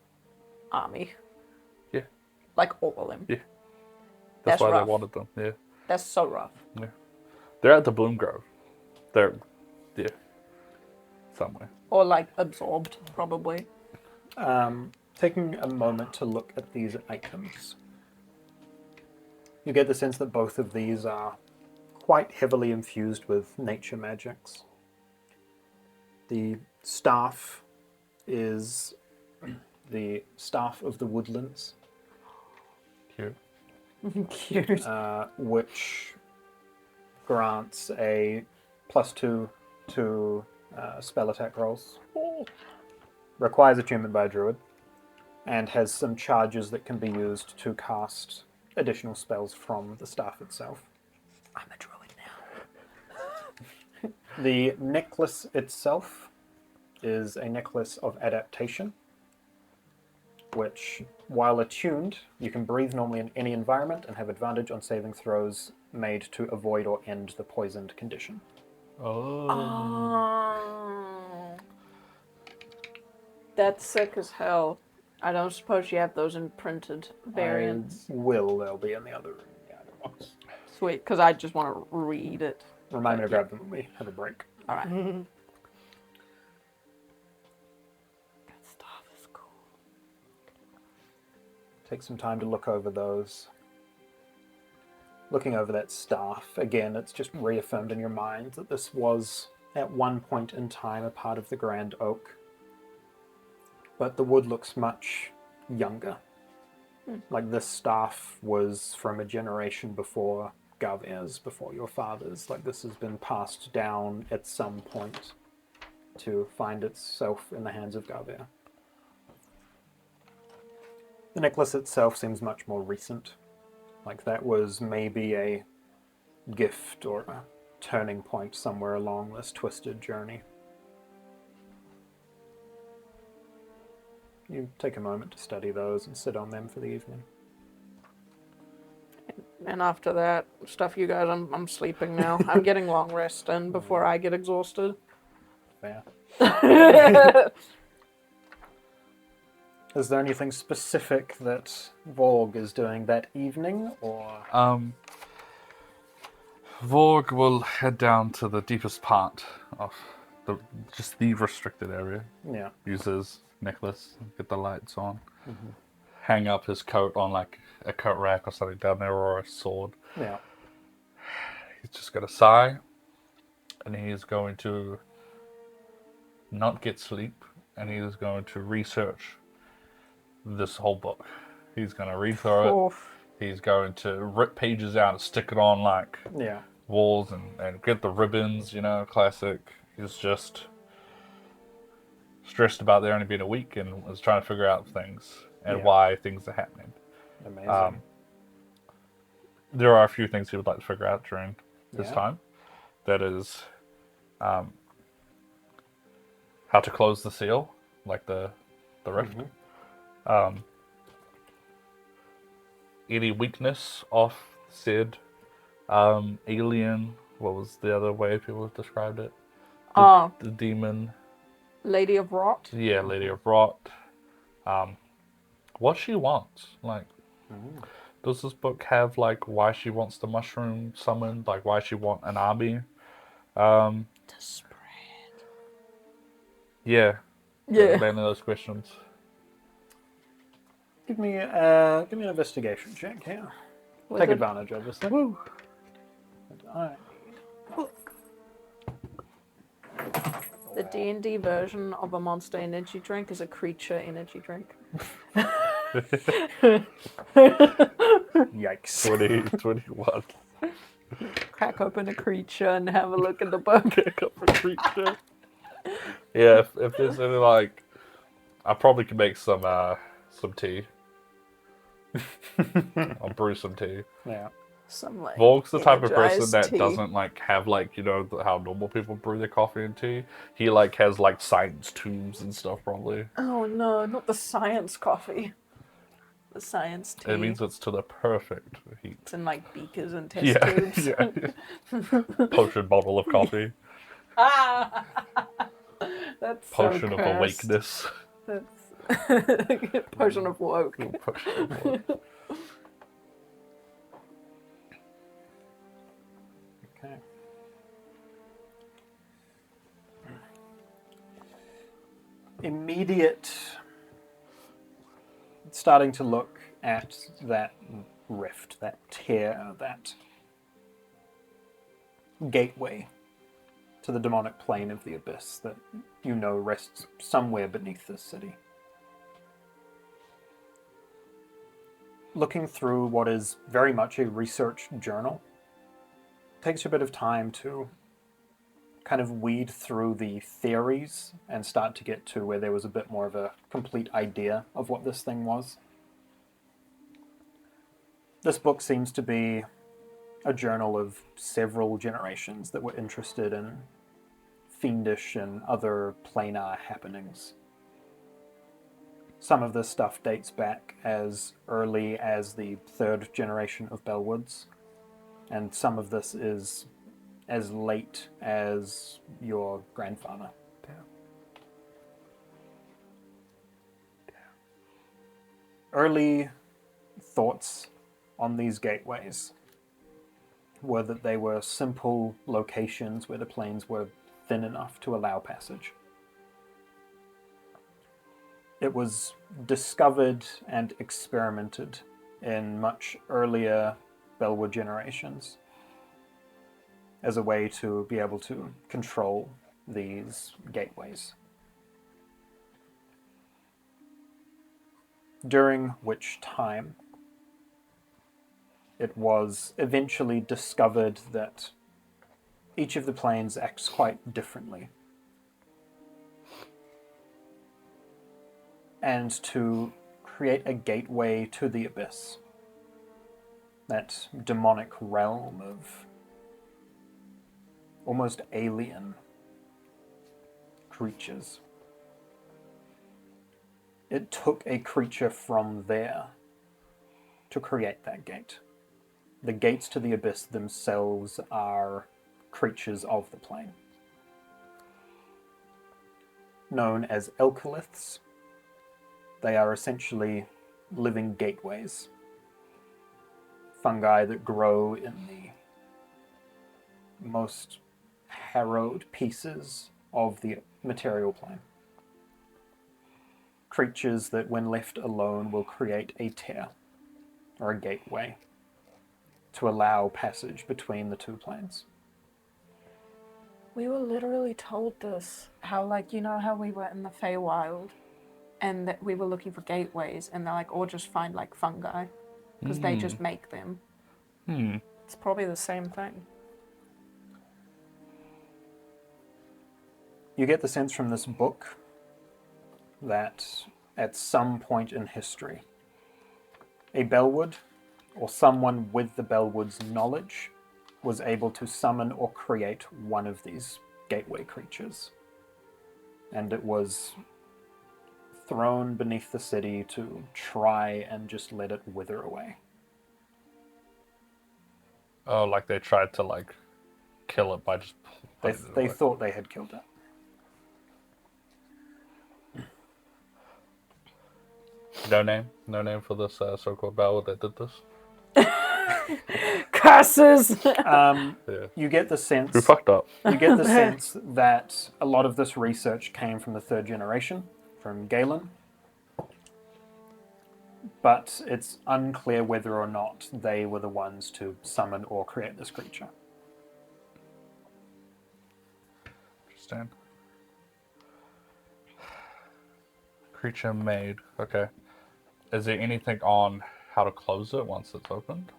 army. Yeah. Like, all of them. Yeah. That's why rough. they wanted them. Yeah. That's so rough. Yeah. They're at the Bloom Grove. They're, yeah, somewhere. Or, like, absorbed, probably. Taking a moment to look at these items. You get the sense that both of these are quite heavily infused with nature magics. The staff is the staff of the woodlands, Cute. Cute. which grants a +2 to spell attack rolls. Requires attunement by a druid, and has some charges that can be used to cast additional spells from the staff itself. I'm a druid now. The necklace itself is a necklace of adaptation, which, while attuned, you can breathe normally in any environment and have advantage on saving throws made to avoid or end the poisoned condition. Oh. That's sick as hell. I don't suppose you have those in printed variants. They'll be in the other box. Sweet, because I just want to read it. Remind me to grab them when we have a break. All right. That stuff is cool. Take some time to look over those. Looking over that staff, again, it's just reaffirmed in your mind that this was, at one point in time, a part of the Grand Oak. But the wood looks much younger. Like this staff was from a generation before Garvir's, before your father's. Like this has been passed down at some point to find itself in the hands of Garvir. The necklace itself seems much more recent. Like that was maybe a gift or a turning point somewhere along this twisted journey. You take a moment to study those and sit on them for the evening. And after that, stuff you guys, I'm sleeping now. I'm getting long rest in before I get exhausted. Fair. Is there anything specific that Vorg is doing that evening, or? Vorg will head down to the deepest part of the restricted area. Yeah. Use his necklace, get the lights on, hang up his coat on like a coat rack or something down there, or a sword. Yeah. He's just got a sigh, and he's going to not get sleep, and he's going to research this whole book. He's going to read through it. He's going to rip pages out and stick it on like walls and get the ribbons, classic. He's just stressed about there only being a week and was trying to figure out things and why things are happening. Amazing. There are a few things he would like to figure out during this Yeah. time. That is how to close the seal, like the rift. Any weakness of said alien. What was the other way people described it? The demon. Lady of Rot. Yeah, Lady of Rot. What she wants. Like, does this book have like why she wants the mushroom summoned? Like why she want an army? To spread. Yeah. Yeah. Mainly those questions. Give me an investigation check here. Take advantage, obviously. Woo. Alright. The D&D version of a Monster energy drink is a creature energy drink. Yikes. 21. Crack open a creature and have a look at the book. Pick up a creature. Yeah, if there's any like, I probably could make some tea. I'll brew some tea. Yeah. Some like Vorg's the type of person energized that tea. doesn't like have like, you know, how normal people brew their coffee and tea. He like has like science tubes and stuff probably. Oh no, not the science coffee. The science tea. It means it's to the perfect heat. It's in like beakers and test tubes. Yeah. Potion bottle of coffee. Ah! That's Potion so of cursed. awakeness. That's potion of woke. Potion of woke. Okay. Immediate. Starting to look at that rift, that tear, that gateway to the demonic plane of the abyss that you know rests somewhere beneath this city. Looking through what is very much a research journal takes you a bit of time to kind of weed through the theories and start to get to where there was a bit more of a complete idea of what this thing was. This book seems to be a journal of several generations that were interested in fiendish and other planar happenings. Some of this stuff dates back as early as the 3rd generation of Bellwoods, and some of this is as late as your grandfather. Early thoughts on these gateways were that they were simple locations where the planes were thin enough to allow passage. It was discovered and experimented in much earlier Bellwood generations as a way to be able to control these gateways. During which time it was eventually discovered that each of the planes acts quite differently. And to create a gateway to the abyss, that demonic realm of almost alien creatures. It took a creature from there to create that gate. The gates to the abyss themselves are creatures of the plane, known as elcoliths. They are essentially living gateways, fungi that grow in the most harrowed pieces of the material plane. Creatures that, when left alone, will create a tear or a gateway to allow passage between the two planes. We were literally told this. How, like, you know how we were in the Feywild and that we were looking for gateways and they're like, or just find like fungi because they just make them. It's probably the same thing. You get the sense from this book that at some point in history, a Bellwood, or someone with the Bellwood's knowledge, was able to summon or create one of these gateway creatures. And it was thrown beneath the city to try and just let it wither away. Oh, like they tried to like kill it by just. They thought they had killed it. No name for this so-called Bellwood that did this. Curses! Yeah. You get the sense. Who fucked up? You get the sense that a lot of this research came from the third generation, from Galen. But it's unclear whether or not they were the ones to summon or create this creature. Interesting. Creature made. Okay. Is there anything on how to close it once it's opened?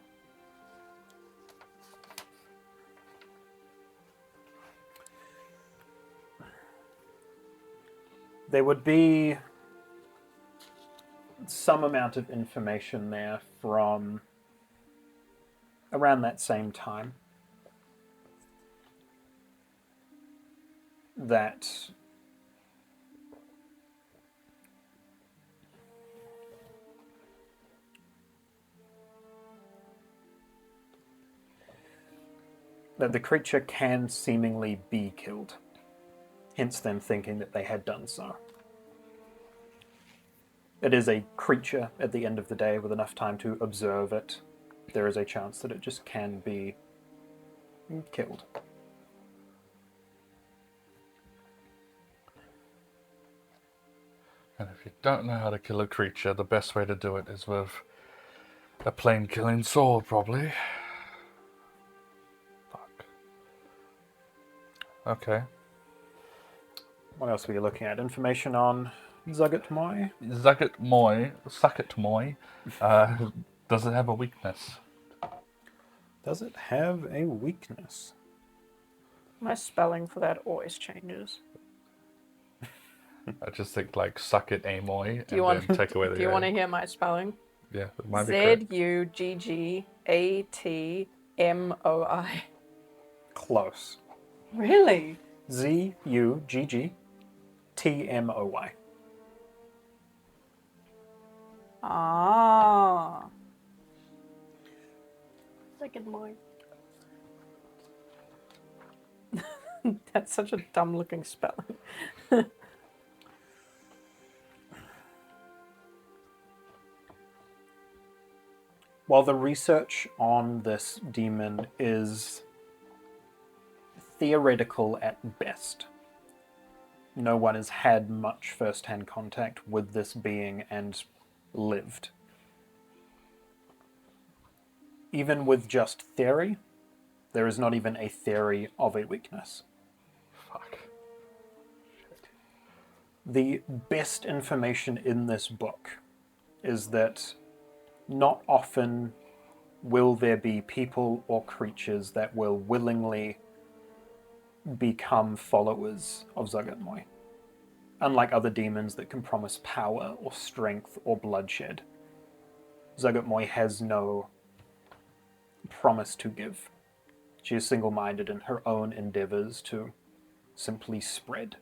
There would be some amount of information there from around that same time that the creature can seemingly be killed, hence them thinking that they had done so. It is a creature at the end of the day with enough time to observe it. There is a chance that it just can be killed. And if you don't know how to kill a creature, the best way to do it is with a plain killing sword, probably. Fuck. Okay. What else were you looking at? Information on Zugat Moi? Suck it moi. Does it have a weakness? Does it have a weakness? My spelling for that always changes. I just think like suck it amoy Do you and then take away the Do you A. want to hear my spelling? Yeah, it might be correct. Zuggatmoi. Close. Really? Zuggtmoy. Ah. Second more. That's such a dumb looking spelling. While the research on this demon is theoretical at best, no one has had much first-hand contact with this being and lived. Even with just theory, there is not even a theory of a weakness. Fuck. The best information in this book is that not often will there be people or creatures that will willingly become followers of Zugat Moi. Unlike other demons that can promise power or strength or bloodshed, Zugat Moi has no promise to give. She is single-minded in her own endeavors to simply spread.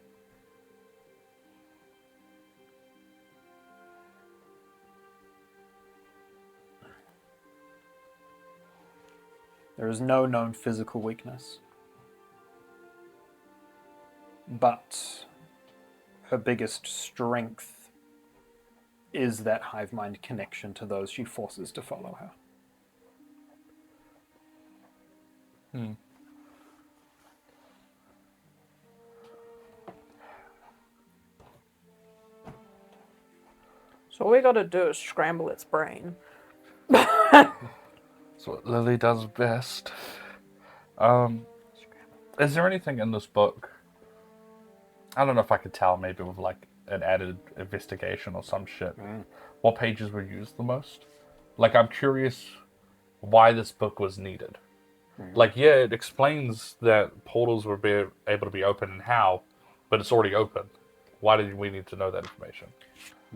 There is no known physical weakness. But her biggest strength is that hive mind connection to those she forces to follow her. So all we gotta do is scramble its brain. That's what Lily does best. Is there anything in this book? I don't know if I could tell, maybe with like an added investigation or some shit. What pages were used the most? Like, I'm curious why this book was needed. Like, yeah, it explains that portals were able to be open and how, but it's already open. Why did we need to know that information?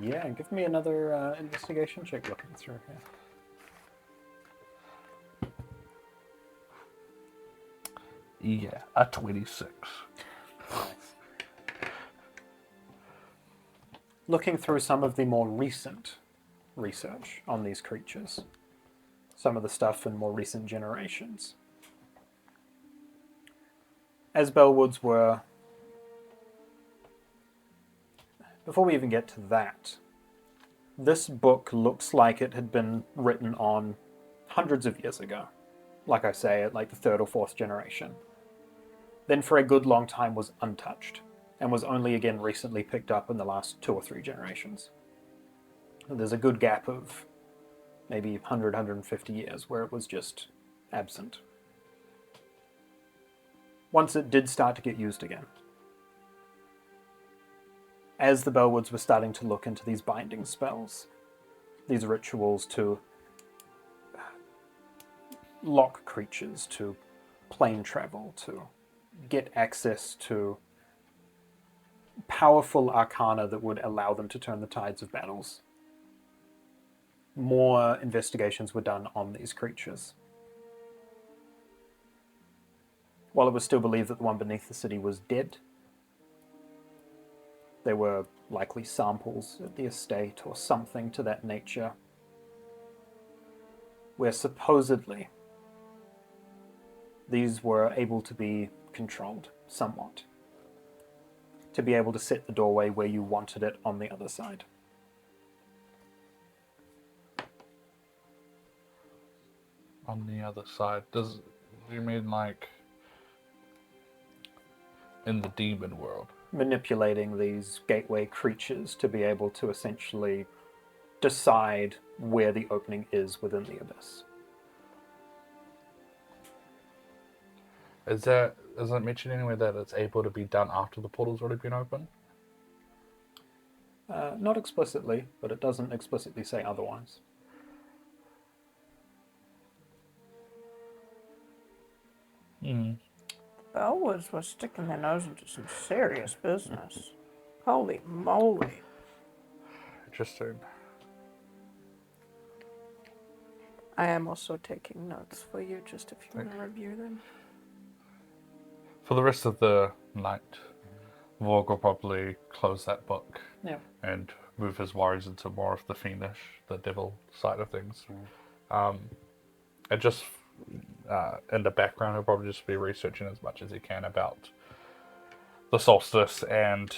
Yeah, give me another investigation check looking through here. Yeah, a 26. Looking through some of the more recent research on these creatures, some of the stuff in more recent generations. As Bellwoods were... Before we even get to that, this book looks like it had been written on hundreds of years ago. Like I say, at like the third or fourth generation. Then for a good long time was untouched, and was only again recently picked up in the last 2 or 3 generations. There's a good gap of maybe 100, 150 years where it was just absent. Once it did start to get used again. As the Bellwoods were starting to look into these binding spells, these rituals to lock creatures, to plane travel, to get access to powerful arcana that would allow them to turn the tides of battles, more investigations were done on these creatures. While it was still believed that the one beneath the city was dead, there were likely samples at the estate or something to that nature, where supposedly these were able to be controlled somewhat, to be able to set the doorway where you wanted it on the other side. On the other side, do you mean like in the demon world? Manipulating these gateway creatures to be able to essentially decide where the opening is within the abyss. Is it mentioned anywhere that it's able to be done after the portal's already been opened? Not explicitly, but it doesn't explicitly say otherwise. Bellwoods was sticking their nose into some serious business. Holy moly. Interesting. I am also taking notes for you, just if you want to review them. For the rest of the night, Vorg will probably close that book and move his worries into more of the fiendish, the devil side of things. And just in the background, he'll probably just be researching as much as he can about the solstice and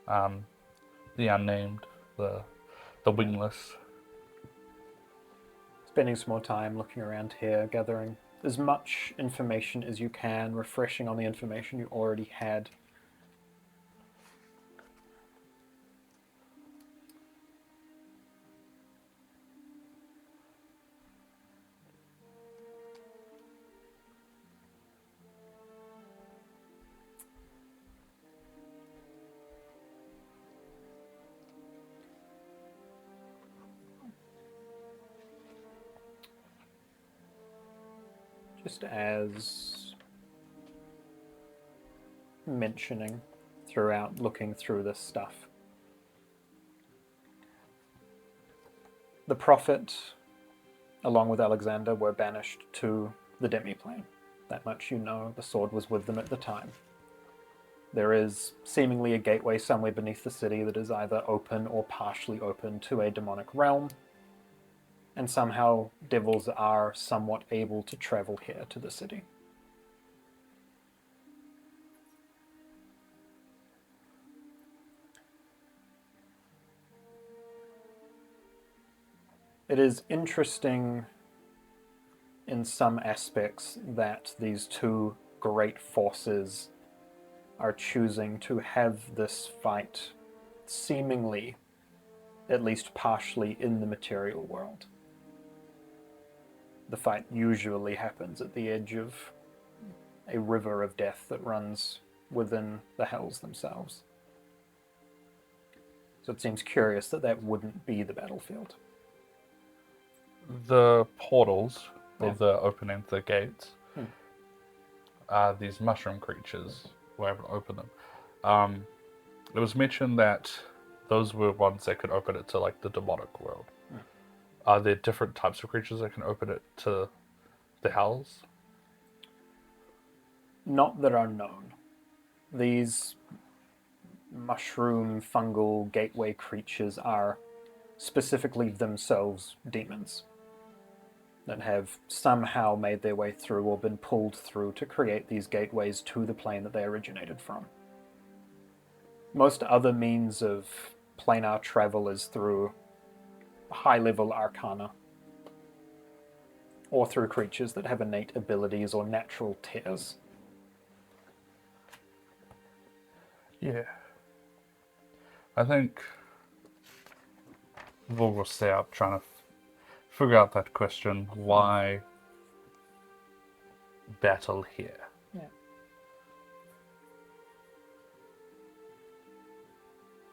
the unnamed, the wingless. Spending some more time looking around here, gathering as much information as you can, refreshing on the information you already had. Just as mentioning throughout looking through this stuff. The Prophet, along with Alexander, were banished to the demiplane. That much you know, the sword was with them at the time. There is seemingly a gateway somewhere beneath the city that is either open or partially open to a demonic realm. And somehow devils are somewhat able to travel here to the city. It is interesting in some aspects that these two great forces are choosing to have this fight seemingly, at least partially, in the material world. The fight usually happens at the edge of a river of death that runs within the hells themselves. So it seems curious that that wouldn't be the battlefield. The portals, or the opening the gates, are these mushroom creatures. We're able to open them. It was mentioned that those were ones that could open it to like the demonic world. Are there different types of creatures that can open it to the hells? Not that are known. These mushroom, fungal, gateway creatures are specifically themselves demons that have somehow made their way through or been pulled through to create these gateways to the plane that they originated from. Most other means of planar travel is through high-level arcana, or through creatures that have innate abilities or natural tears. Yeah. I think Vorg will stay up trying to figure out that question. Why battle here? Yeah.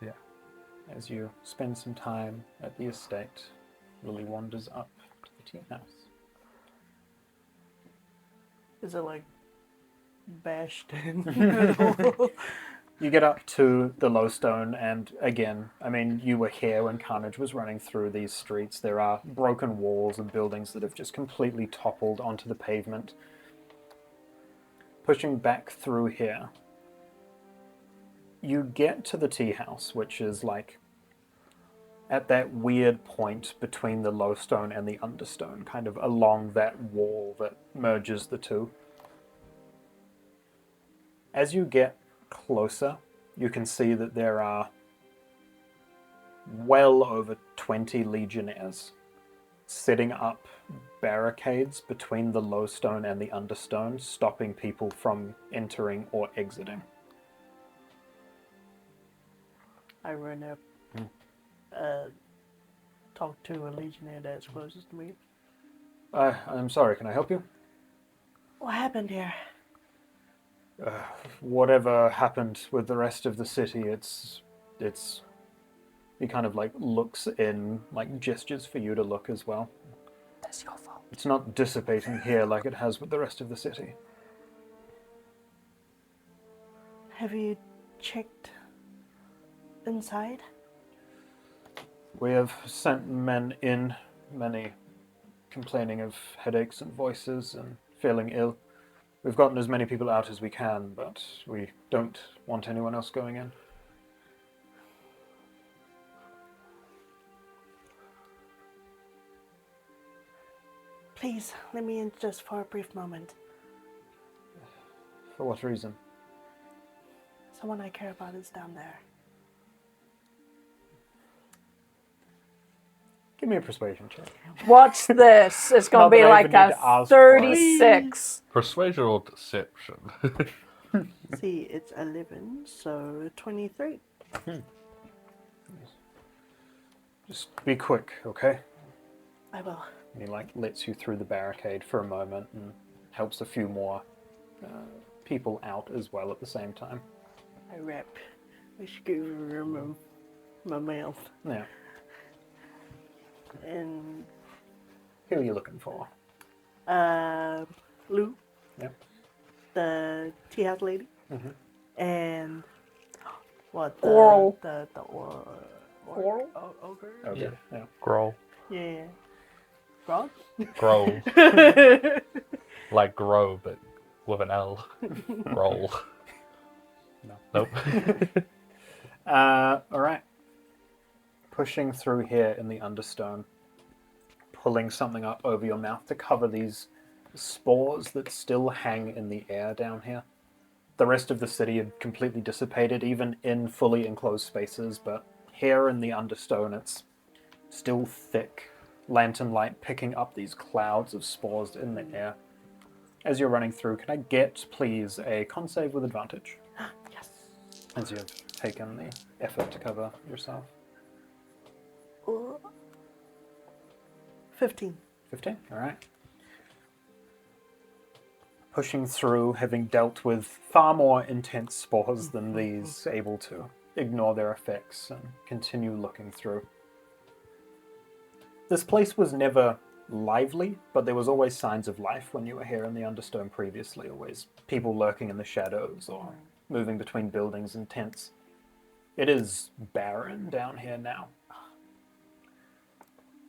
Yeah. As you spend some time at the estate, Lily wanders up to the tea house. Is it like bashed in? You get up to the Lowstone, and again, I mean, you were here when Carnage was running through these streets. There are broken walls and buildings that have just completely toppled onto the pavement. Pushing back through here, you get to the tea house, which is like at that weird point between the Lowstone and the Understone, kind of along that wall that merges the two. As you get closer, you can see that there are well over 20 legionnaires setting up barricades between the Lowstone and the Understone, stopping people from entering or exiting. I run up, talk to a legionnaire that's closest to me. I'm sorry, can I help you? What happened here? Whatever happened with the rest of the city, it's he kind of like looks in, like gestures for you to look as well. That's your fault. It's not dissipating here like it has with the rest of the city. Have you checked inside? We have sent men in, many complaining of headaches and voices and feeling ill. We've gotten as many people out as we can, but we don't want anyone else going in. Please, let me in just for a brief moment. For what reason? Someone I care about is down there. Give me a persuasion check. Watch this. It's going Not to be that I like even need to a ask for it. 36. Persuasion or deception? See, it's 11, so 23. Just be quick, okay? I will. And he like lets you through the barricade for a moment and helps a few more people out as well at the same time. I wrap my skewer in my mouth. Yeah. And Who are you looking for? Lou, Yep. the tea house lady, and what? Oral. The Oral? ogre. Okay. Yeah. Growl. Yeah. Grog? Growl. Like grow, but with an L. Growl. No. Nope. All right. Pushing through here in the Understone, pulling something up over your mouth to cover these spores that still hang in the air down here. The rest of the city had completely dissipated, even in fully enclosed spaces, but here in the Understone, it's still thick lantern light picking up these clouds of spores in the air. As you're running through, can I get, please, a con save with advantage? Yes. As you've taken the effort to cover yourself. 15. 15, all right. Pushing through, having dealt with far more intense spores than these, able to ignore their effects and continue looking through. This place was never lively, but there was always signs of life when you were here in the Understone previously, always people lurking in the shadows or moving between buildings and tents. It is barren down here now.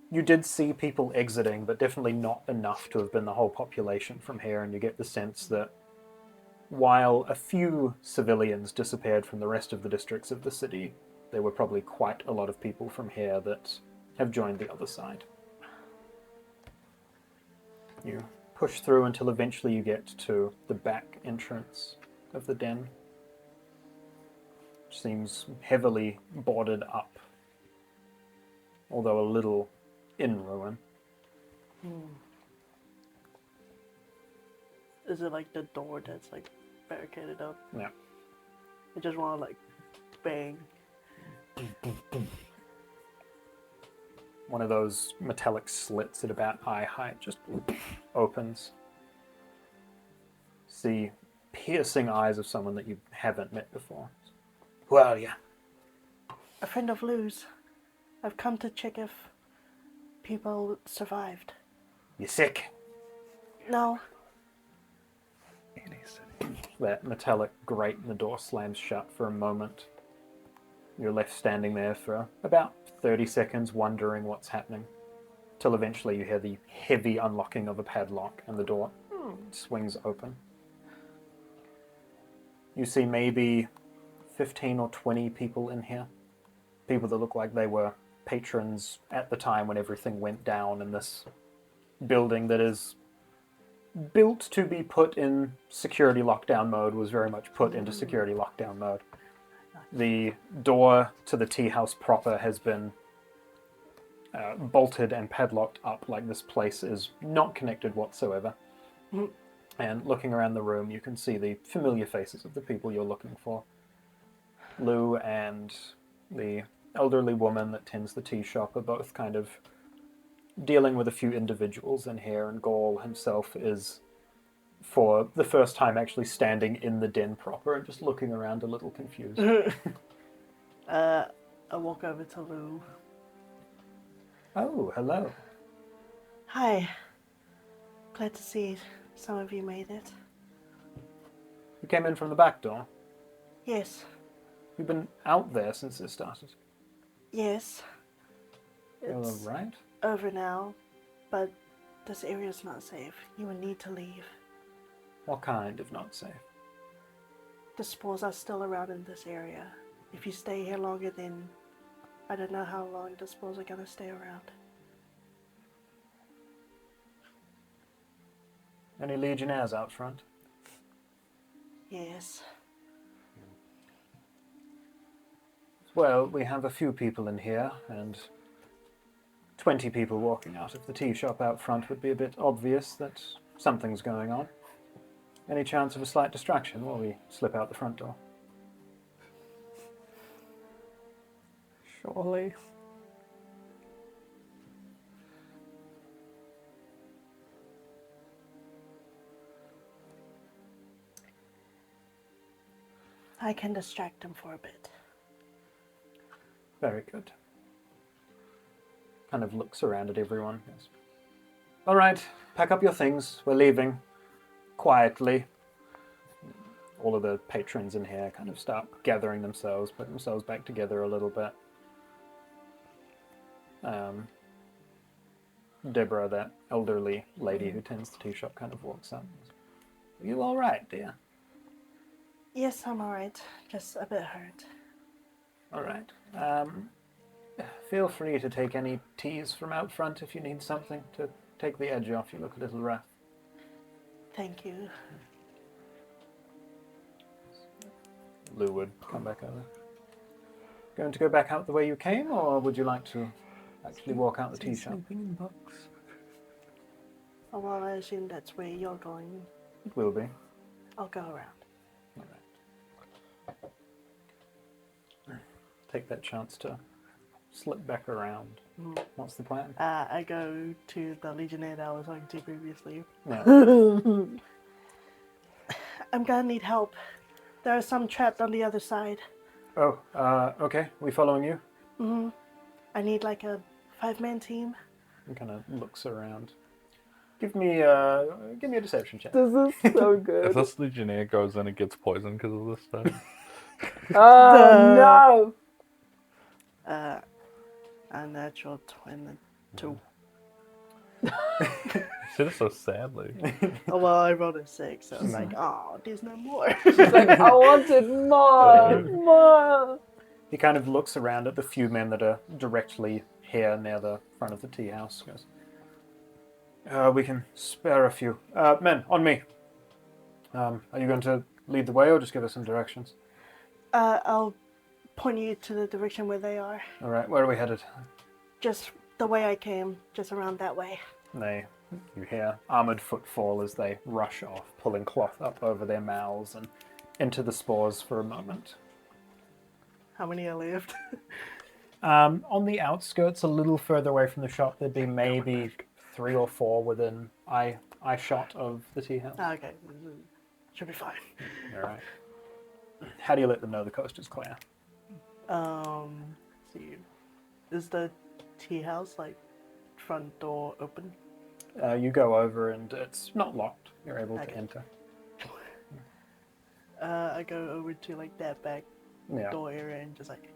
You did see people exiting, but definitely not enough to have been the whole population from here, and you get the sense that while a few civilians disappeared from the rest of the districts of the city, there were probably quite a lot of people from here that have joined the other side. You push through until eventually you get to the back entrance of the den, which seems heavily boarded up, although a little in ruin. Is it like the door that's like barricaded up? Yeah. I just want to like bang. One of those metallic slits at about eye height just opens. See piercing eyes of someone that you haven't met before. Who are you? A friend of Lou's. I've come to check if people survived. You sick? No. That metallic grate in the door slams shut for a moment. You're left standing there for about 30 seconds wondering what's happening, till eventually you hear the heavy unlocking of a padlock and the door swings open. You see maybe 15 or 20 people in here. People that look like they were patrons at the time when everything went down in this building that is built to be put in security lockdown mode, was very much put into security lockdown mode. The door to the tea house proper has been bolted and padlocked up, like this place is not connected whatsoever. And looking around the room, you can see the familiar faces of the people you're looking for. Lou and the elderly woman that tends the tea shop are both kind of dealing with a few individuals in here, and Gaul himself is, for the first time, actually standing in the den proper and just looking around a little confused. I walk over to Lou. Oh, hello. Hi. Glad to see some of you made it. You came in from the back door. Yes. You've been out there since this started. Yes. All It's right. over now, but this area's not safe. You will need to leave. What kind of not safe? The spores are still around in this area. If you stay here longer, then I don't know how long the spores are going to stay around. Any legionnaires out front? Yes. Well, we have a few people in here, and 20 people walking out of the tea shop out front would be a bit obvious that something's going on. Any chance of a slight distraction while we slip out the front door? Surely. I can distract them for a bit. Very good. Kind of looks around at everyone. Yes. All right, pack up your things. We're leaving. Quietly. All of the patrons in here kind of start gathering themselves, putting themselves back together a little bit. Deborah, that elderly lady who tends the tea shop, kind of walks up. Are you all right, dear? Yes, I'm alright. Just a bit hurt. All right. Feel free to take any teas from out front if you need something to take the edge off. You look a little rough. Thank you. Lou would come back over. Going to go back out the way you came, or would you like to actually walk out the tea shop? Sleeping in the box. Oh, well, I assume that's where you're going. It will be. I'll go around. All right. Take that chance to slip back around. What's the plan? I go to the Legionnaire that I was talking to previously. Yeah. I'm gonna need help. There are some trapped on the other side. Oh, okay. We following you? I need like a 5-man team. He kind of looks around. Give me a deception check. This is so If good. this legionnaire goes in and gets poisoned because of this stuff, Oh A natural 22. said it so sadly. Oh well, I rolled a 6, so I was like, oh, there's no more. She's like, I wanted more, more. He kind of looks around at the few men that are directly here near the front of the tea house. Goes, we can spare a few. Men, on me. Are you going to lead the way or just give us some directions? I'll point you to the direction where they are. All right, where are we headed? Just the way I came, just around that way. You hear armored footfall as they rush off, pulling cloth up over their mouths and into the spores for a moment. How many are left? On the outskirts, a little further away from the shop, there'd be maybe 3 or 4 within eye shot of the tea house. Okay, should be fine. All right. How do you let them know the coast is clear? Let's see, is the tea house like front door open? You go over and it's not locked. You're able to enter. I go over to like that back Yeah. door area and just like.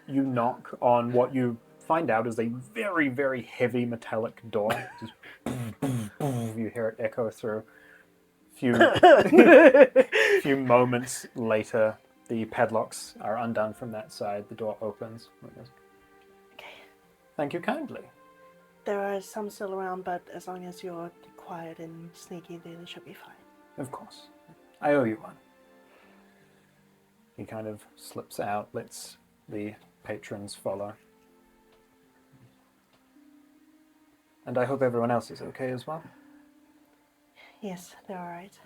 You knock on what you find out is a very, very heavy metallic door. Just you hear it echo through. Few moments later, the padlocks are undone from that side. The door opens. Okay. Thank you kindly. There are some still around, but as long as you're quiet and sneaky, then it should be fine. Of course. I owe you one. He kind of slips out, lets the patrons follow. And I hope everyone else is okay as well. Yes, they're alright.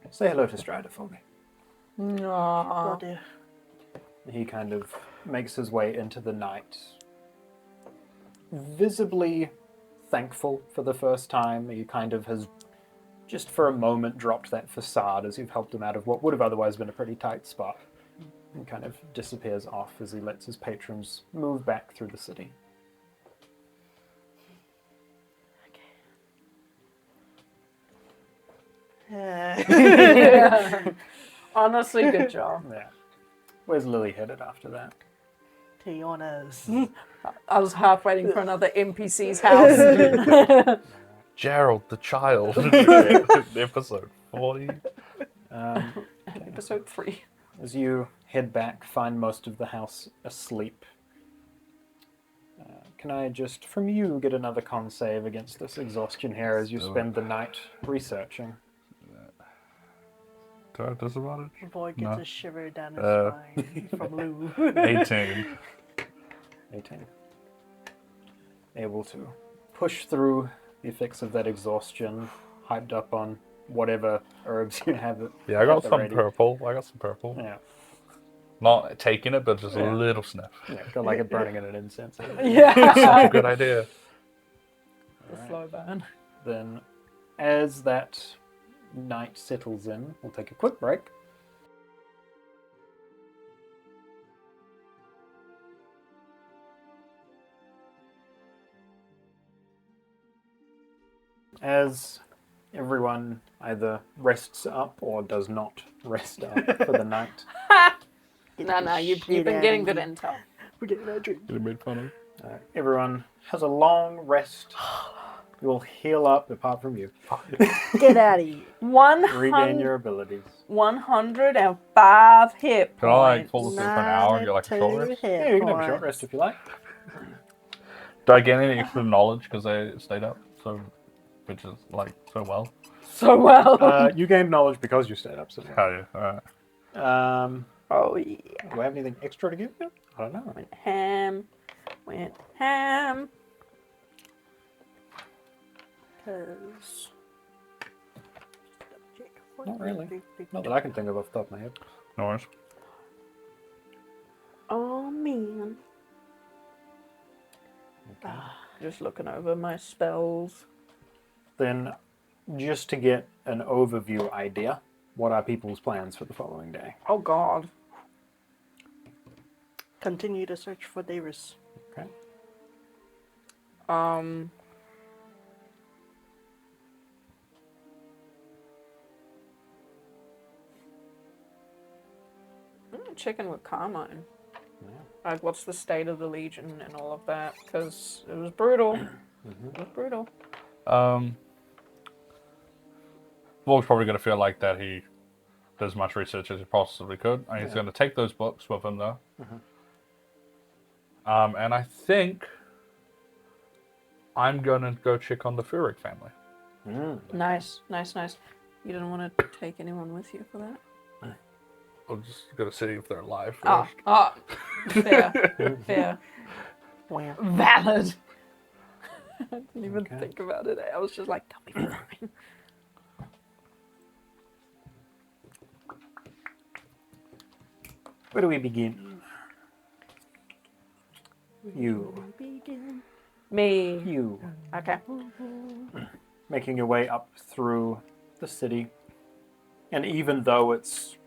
Say hello to Strider for me. Will do. He kind of makes his way into the night, visibly thankful for the first time. He kind of has, just for a moment, dropped that facade as you've helped him out of what would have otherwise been a pretty tight spot. And kind of disappears off as he lets his patrons move back through the city. Honestly, good job. Yeah. Where's Lily headed after that? To Yorna's. I was half waiting for another NPC's house. Gerald the child. Episode 40. Episode 3. As you head back, find most of the house asleep. Can I just, from you, get another con save against this exhaustion here as you spend the night researching? Do I have disadvantage? Boy gets No. a shiver down his spine from Lou. 18. 18. Able to push through the effects of that exhaustion, hyped up on whatever herbs you have. Yeah, I got at the some ready. purple. Yeah. Not taking it, but just a little sniff. Yeah, got like it burning in an incense. Yeah. Such a good idea. The slow burn. Then, as that night settles in, we'll take a quick break. As everyone either rests up or does not rest up for the night, No, you've been getting good intel. We're getting our drink. Get made fun of. everyone has a long rest. You will heal up, apart from you. Get out of here. Regain your abilities. 105 hit Can I like points. fall asleep for an hour and get like a short rest? Yeah, you can have a short rest if you like. Do I get any extra knowledge because I stayed up which is like so well? So well. You gained knowledge because you stayed up. So Hell yeah! All right. Oh yeah. do I have anything extra to give you? I don't know. Went ham. Because. Not really. Not that I can think of off the top of my head. No worries. Oh man. Just looking over my spells. Then, just to get an overview idea, what are people's plans for the following day? Oh god. Continue to search for Davis. Okay. Chicken with Carmine. Like, what's the state of the Legion and all of that? Because it was brutal. It was brutal. Vorg's probably going to feel like that he did as much research as he possibly could. And he's going to take those books with him, though. And I think I'm going to go check on the Vorg family. Nice. You don't want to take anyone with you for that? I'm just going to see if they're alive Ah, first. fair. Valid. I didn't even think about it. I was just like, tell me fine. Where do we begin? You. Me. You. Okay. Making your way up through the city. And even though it's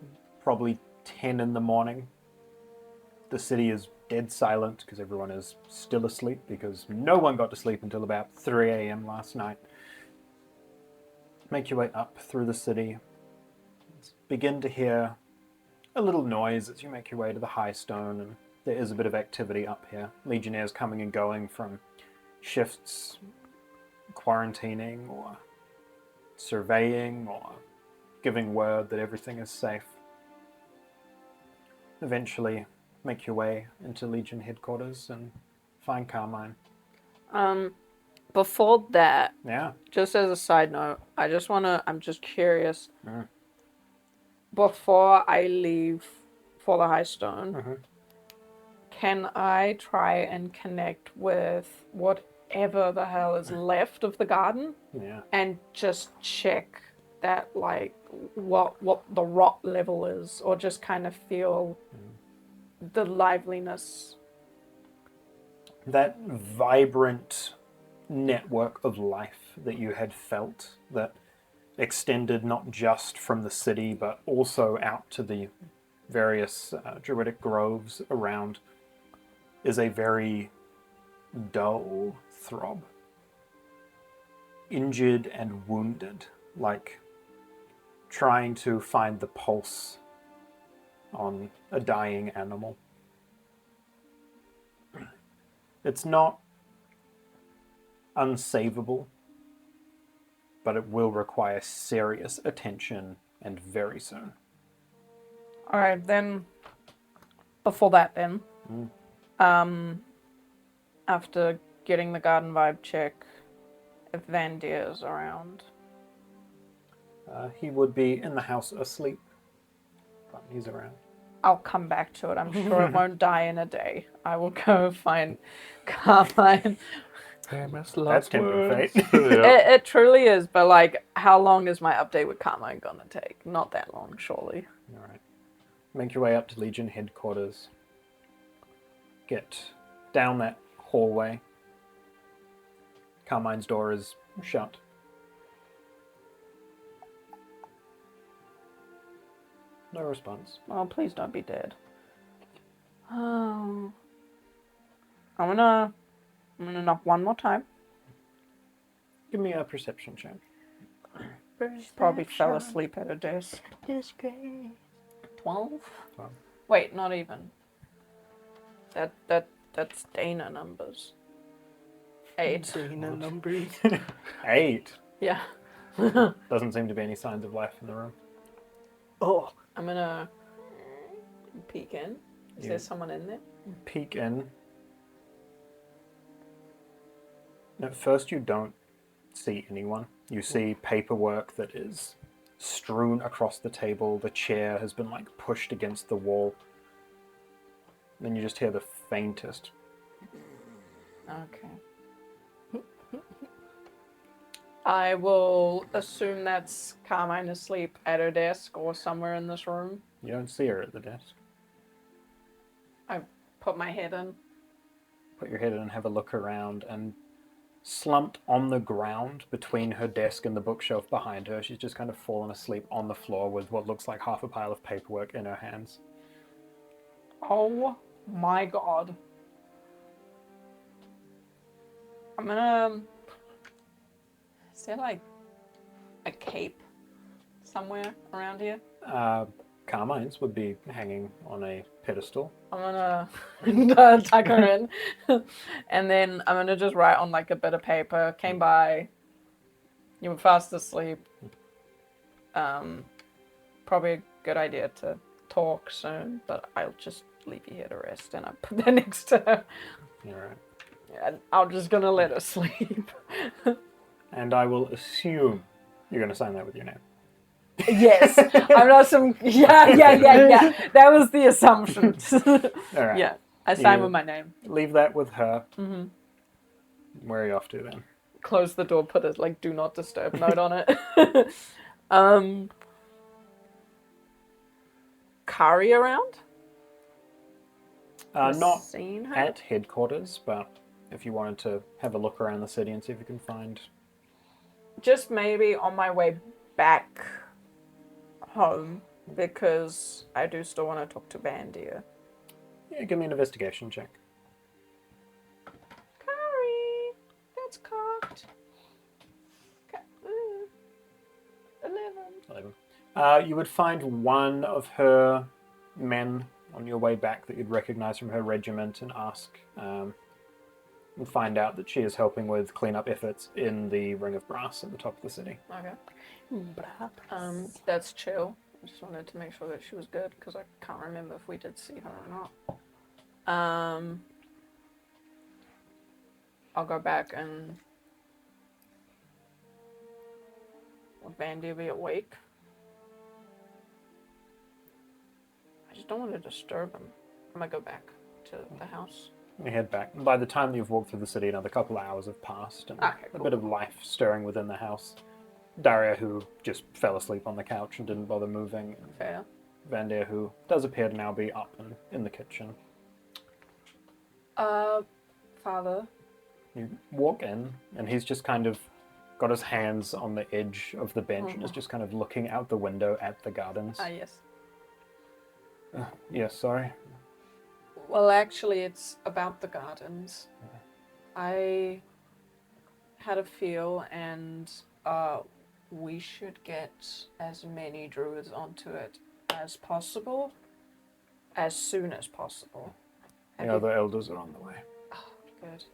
probably 10 in the morning, the city is dead silent because everyone is still asleep because no one got to sleep until about 3 a.m. last night. Make your way up through the city. Begin to hear a little noise as you make your way to the High Stone, and there is a bit of activity up here. Legionnaires coming and going from shifts, quarantining or surveying or giving word that everything is safe. Eventually, make your way into Legion headquarters and find Carmine. Before that, Yeah. just as a side note, I'm just curious. Before I leave for the High Stone, can I try and connect with whatever the hell is left of the garden? Yeah. And just check that, like, what the rot level is, or just kind of feel the liveliness. That vibrant network of life that you had felt that extended not just from the city but also out to the various druidic groves around is a very dull throb. Injured and wounded, like trying to find the pulse on a dying animal. It's not unsavable, but it will require serious attention and very soon. Alright, then, before that then, after getting the garden vibe check, if Van Deer's around. He would be in the house asleep, but he's around. I'll come back to it. I'm sure it won't die in a day. I will go find Carmine. That's tempting fate. It truly is, but like, how long is my update with Carmine gonna take? Not that long, surely. All right. Make your way up to Legion headquarters. Get down that hallway. Carmine's door is shut. No response. Oh, please don't be dead. I'm gonna knock one more time. Give me a perception check. She probably fell asleep at her desk. Disgrace. 12? 12. Wait, not even. That's Dana numbers. 8. Dana numbers. 8. Yeah. Doesn't seem to be any signs of life in the room. Oh. I'm gonna peek in. Is there someone in there? Peek in. At first you don't see anyone. You see paperwork that is strewn across the table. The chair has been like pushed against the wall. Then you just hear the faintest. Okay. I will assume that's Carmine asleep at her desk or somewhere in this room. You don't see her at the desk. I put my head in. Put your head in and have a look around, and slumped on the ground between her desk and the bookshelf behind her, she's just kind of fallen asleep on the floor with what looks like half a pile of paperwork in her hands. Oh my god. I'm gonna... Is there like a cape somewhere around here? Carmine's would be hanging on a pedestal. I'm gonna tuck her in, and then I'm gonna just write on like a bit of paper. Came by. You were fast asleep. Probably a good idea to talk soon, but I'll just leave you here to rest, and I put that next to her. All right. And I'm just gonna let her sleep. And I will assume you're going to sign that with your name. Yes, I'm not some. Yeah. That was the assumption. All right. Yeah, I signed You- with my name. Leave that with her. Mm-hmm. Where are you off to then? Close the door. Put a like "Do not disturb" note on it. Kari around? Not Seen her? at headquarters, but if you wanted to have a look around the city and see if you can find... Just maybe on my way back home, because I do still want to talk to Bandia. Yeah, give me an investigation check. Kari, that's cocked. 11. 11. You would find one of her men on your way back that you'd recognize from her regiment and ask. And find out that she is helping with cleanup efforts in the Ring of Brass at the top of the city. Okay. That's chill. I just wanted to make sure that she was good, because I can't remember if we did see her or not. I'll go back and... Will Bandia be awake? I just don't want to disturb him. I'm gonna go back to the house. You head back. By the time that you've walked through the city, another couple of hours have passed, and Okay, a cool. bit of life stirring within the house. Daria, who just fell asleep on the couch and didn't bother moving. Fair. Vandir, who does appear to now be up and in the kitchen. Father. You walk in, and he's just kind of got his hands on the edge of the bench and is just kind of looking out the window at the gardens. Yes. Yes, sorry. Well, actually, it's about the gardens. I had a feel, and we should get as many druids onto it as possible, as soon as possible. The other elders are on the way. Good.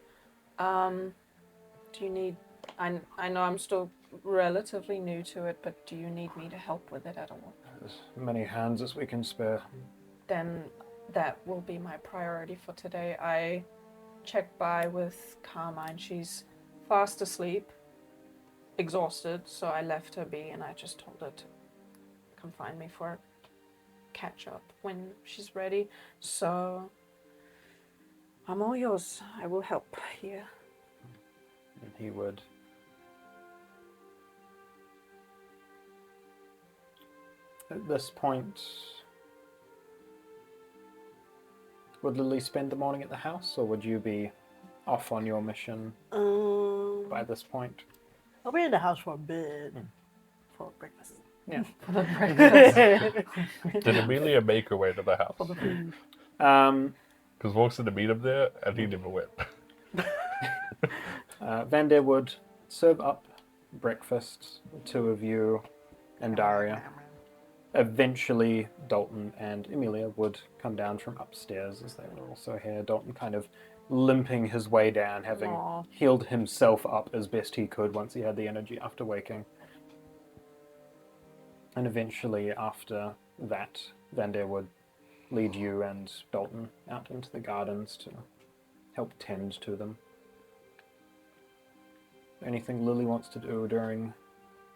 Do you need... I know I'm still relatively new to it, but do you need me to help with it at all? As many hands as we can spare. Then that will be my priority for today. I checked by with Carmine. She's fast asleep, exhausted, so I left her be, and I just told her to come find me for a catch-up when she's ready. So I'm all yours. I will help here. And he would. At this point, would Lily spend the morning at the house, or would you be off on your mission by this point? I'll be in the house for a bit. For breakfast. Yeah. Did Amelia make her way to the house? Because Vorg's to meet him there, and he never went. Vandir would serve up breakfast, the two of you and Daria. Eventually, Dalton and Amelia would come down from upstairs as they were also here. Dalton kind of limping his way down, having healed himself up as best he could once he had the energy after waking. And eventually, after that, Vandir would lead you and Dalton out into the gardens to help tend to them. Anything Lily wants to do during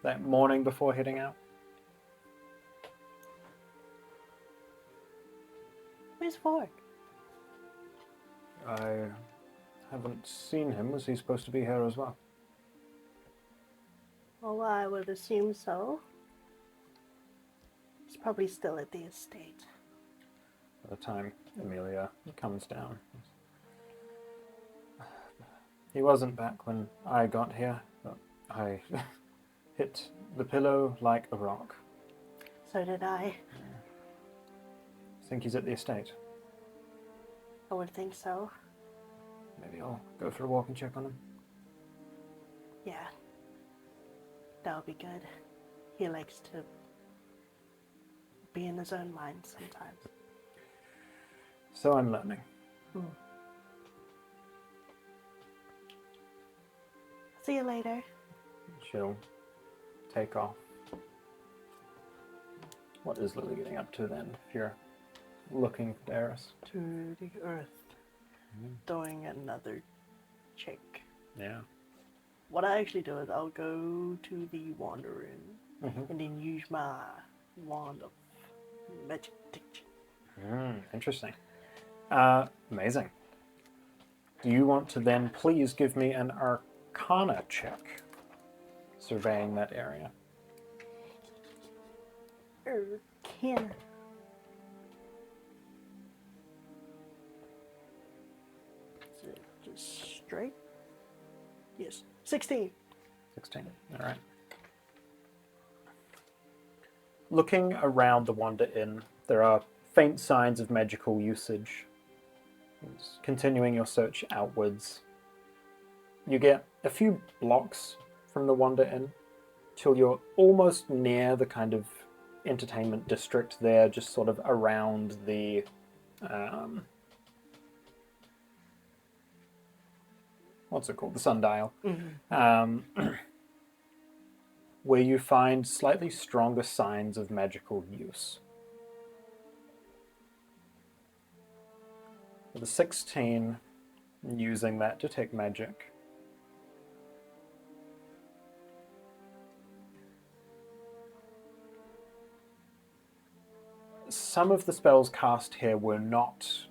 that morning before heading out? Where's Vorg? I haven't seen him. Was he supposed to be here as well? Oh, I would assume so. He's probably still at the estate. By the time Amelia comes down. He wasn't back when I got here, but I hit the pillow like a rock. So did I. Think he's at the estate. I would think so. Maybe I'll go for a walk and check on him. Yeah. That would be good. He likes to be in his own mind sometimes. So I'm learning. See you later. She'll take off. What is Lily getting up to then, if you're looking for Darius? To the earth. Doing another check. Yeah. What I actually do is I'll go to the Wander Inn and then use my wand of magic detection. Interesting. Amazing. Do you want to then please give me an Arcana check, surveying that area? Arcana. Is it just straight? Yes. 16. 16. All right. Looking around the Wander Inn, there are faint signs of magical usage. Continuing your search outwards, you get a few blocks from the Wander Inn till you're almost near the kind of entertainment district there, just sort of around the what's it called? The sundial. Where you find slightly stronger signs of magical use. With a 16, using that to detect magic. Some of the spells cast here were not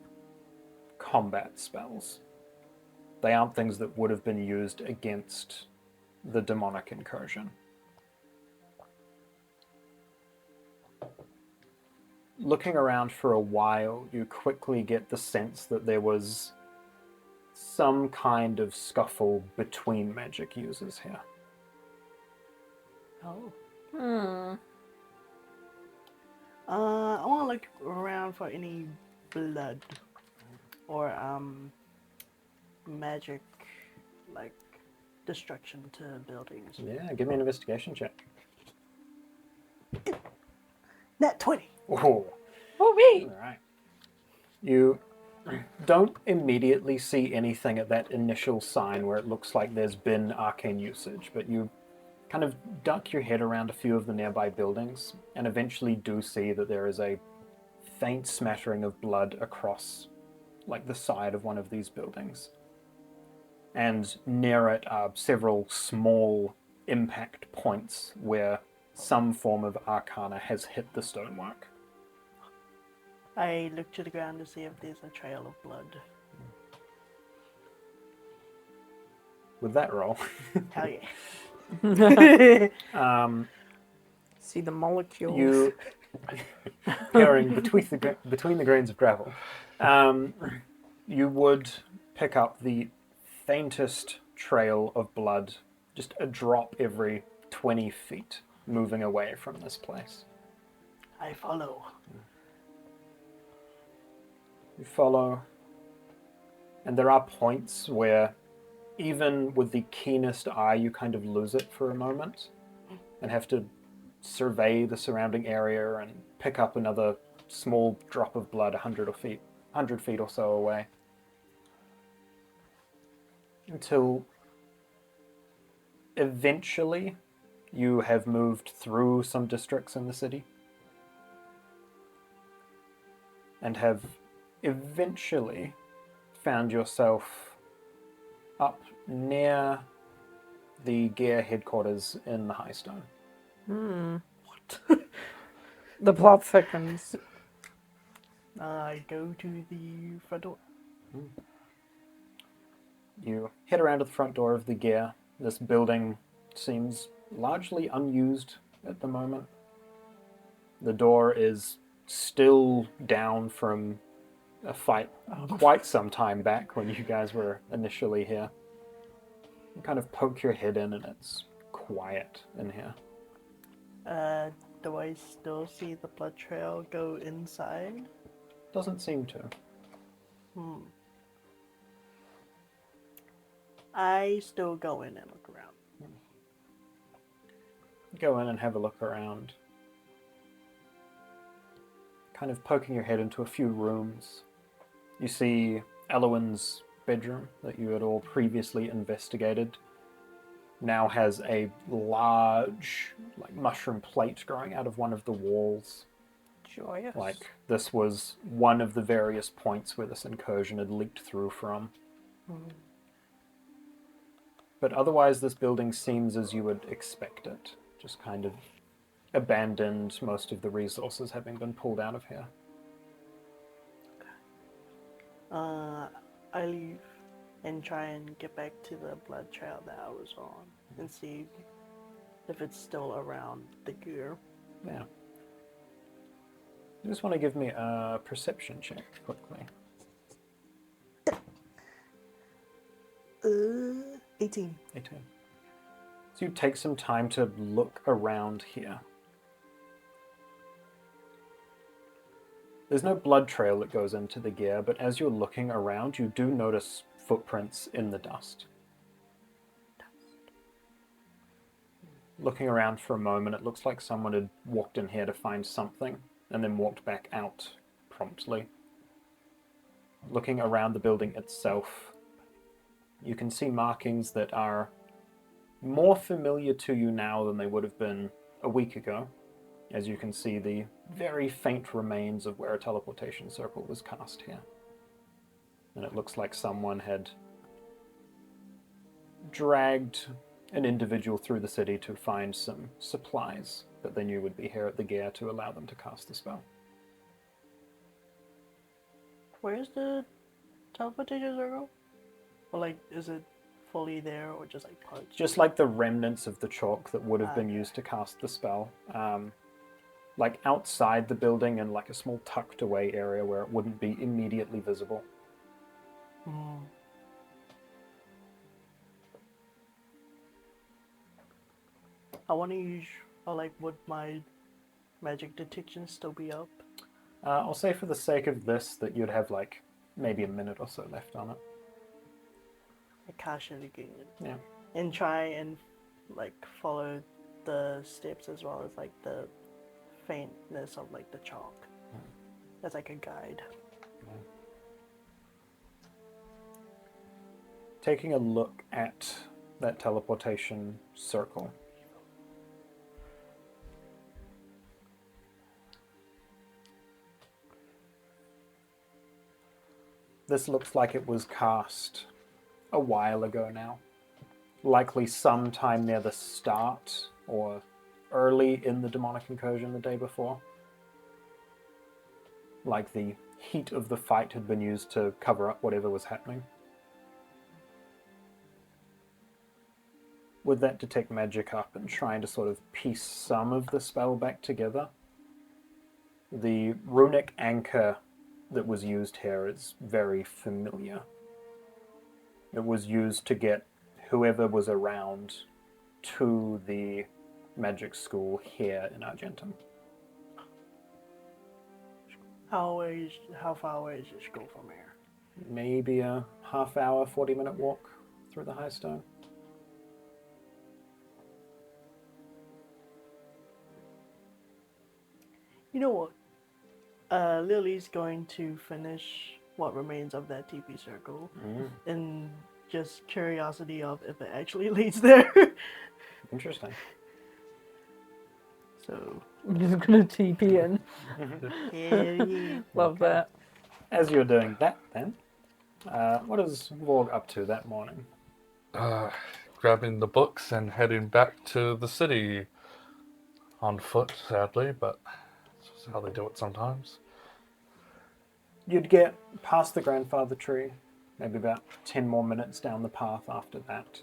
combat spells. They aren't things that would have been used against the demonic incursion. Looking around for a while, you quickly get the sense that there was some kind of scuffle between magic users here. Oh. I want to look around for any blood or magic, like destruction to buildings. Yeah, give me an investigation check. Nat 20. Oh, Oh, me! all right. You don't immediately see anything at that initial sign where it looks like there's been arcane usage, but you kind of duck your head around a few of the nearby buildings and eventually do see that there is a faint smattering of blood across like the side of one of these buildings. And near it are several small impact points where some form of arcana has hit the stonework. I look to the ground to see if there's a trail of blood. With that roll, Hell yeah. See the molecules. you peering between the grains of gravel, you would pick up the faintest trail of blood, just a drop every 20 feet, moving away from this place. I follow. You follow, and there are points where, even with the keenest eye, you kind of lose it for a moment and have to survey the surrounding area and pick up another small drop of blood 100 feet or so away. Until eventually you have moved through some districts in the city and have eventually found yourself up near the gear headquarters in the High Stone. What? The plot thickens. I go to the front door. You head around to the front door of the gear. This building seems largely unused at the moment. The door is still down from a fight quite some time back when you guys were initially here. You kind of poke your head in and it's quiet in here. Do I still see the blood trail go inside? Doesn't seem to. I still go in and look around. Go in and have a look around. Kind of poking your head into a few rooms. You see Elowin's bedroom that you had all previously investigated now has a large, like, mushroom plate growing out of one of the walls. Joyous. Like, this was one of the various points where this incursion had leaked through from. But otherwise, this building seems as you would expect it. Just kind of abandoned, most of the resources having been pulled out of here. I leave and try and get back to the blood trail that I was on and see if it's still around the gear. Yeah. You just want to give me a perception check quickly. 18. 18. So you take some time to look around here. There's no blood trail that goes into the gear, but as you're looking around, you do notice footprints in the dust. Looking around for a moment, it looks like someone had walked in here to find something, and then walked back out promptly. Looking around the building itself, you can see markings that are more familiar to you now than they would have been a week ago. As you can see, the very faint remains of where a teleportation circle was cast here. And it looks like someone had dragged an individual through the city to find some supplies that they knew would be here at the gear to allow them to cast the spell. Where's the teleportation circle? Or, like, is it fully there or just, like, parts? Just like the remnants of the chalk that would have been used to cast the spell. Like outside the building in like a small tucked away area where it wouldn't be immediately visible. I want to use, or like, would my magic detection still be up? I'll say for the sake of this that you'd have like maybe a minute or so left on it. I cast it again. Yeah. And try and, like, follow the steps as well as, like, the faintness of, like, the chalk. As, like, a guide. Taking a look at that teleportation circle. This looks like it was cast a while ago now. Likely sometime near the start or early in the demonic incursion the day before. Like the heat of the fight had been used to cover up whatever was happening. With that detect magic up and trying to sort of piece some of the spell back together, the runic anchor that was used here is very familiar. It was used to get whoever was around to the magic school here in Argentum. How far away is this school from here? Maybe a half hour, 40-minute walk through the high stone. You know what? Lily's going to finish what remains of that TP circle, and just curiosity of if it actually leads there. Interesting. So, I'm just gonna TP in. yeah. Love that. As you're doing that then, what is Vorg up to that morning? Grabbing the books and heading back to the city on foot, sadly, but that's how they do it sometimes. You'd get past the grandfather tree, maybe about 10 more minutes down the path after that,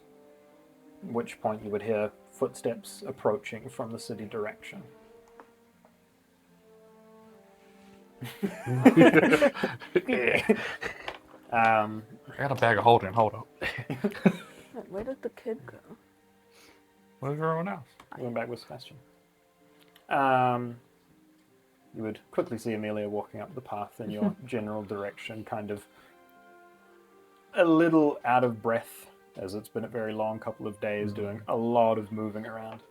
at which point you would hear footsteps approaching from the city direction. I got a bag of holding, hold up. Wait, where did the kid go? Where's everyone else? I went back with Sebastian. You would quickly see Amelia walking up the path in your general direction, kind of a little out of breath, as it's been a very long couple of days doing a lot of moving around.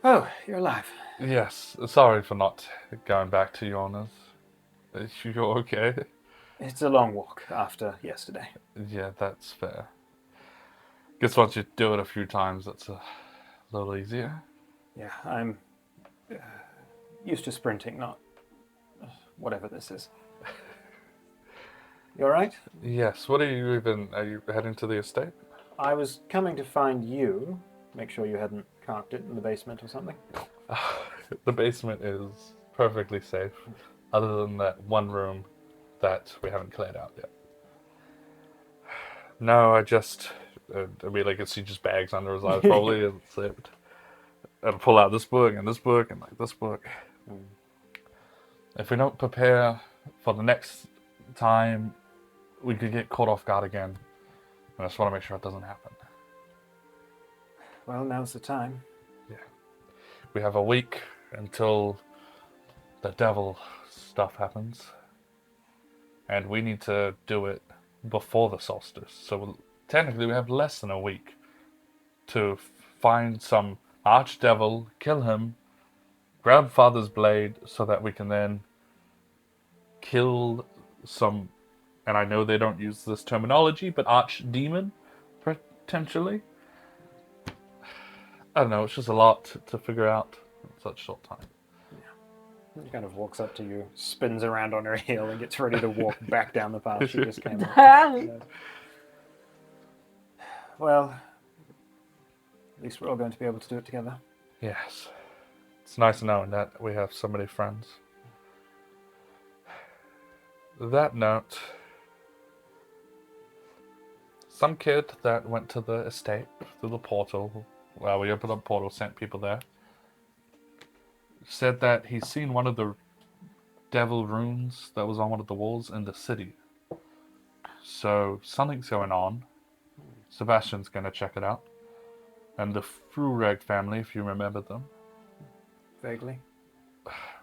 Oh, you're alive. Yes, sorry for not going back to Yorna's. You're okay? It's a long walk after yesterday. Yeah, that's fair. Guess once you do it a few times, it's a little easier. Yeah, I'm used to sprinting, not whatever this is. You alright? Yes, what are you heading to the estate? I was coming to find you. Make sure you hadn't carked it in the basement or something. The basement is perfectly safe, other than that one room that we haven't cleared out yet. No, I just, I could see just bags under his eyes probably, and slipped. I'd pull out this book and like this book. If we don't prepare for the next time, we could get caught off guard again. And I just want to make sure it doesn't happen. Well, now's the time. We have a week until the devil stuff happens. And we need to do it before the solstice. So technically we have less than a week to find some archdevil, kill him, grab Father's blade so that we can then kill some, and I know they don't use this terminology, but archdemon, potentially. I don't know, it's just a lot to figure out in such short time. She kind of walks up to you, spins around on her heel, and gets ready to walk back down the path she just came up. Well, at least we're all going to be able to do it together. Yes. It's nice knowing that we have so many friends. That note, some kid that went to the estate through the portal, well, we opened up a portal, sent people there, said that he's seen one of the devil runes that was on one of the walls in the city. So something's going on. Sebastian's gonna check it out. And the Vorg family, if you remember them. Vaguely.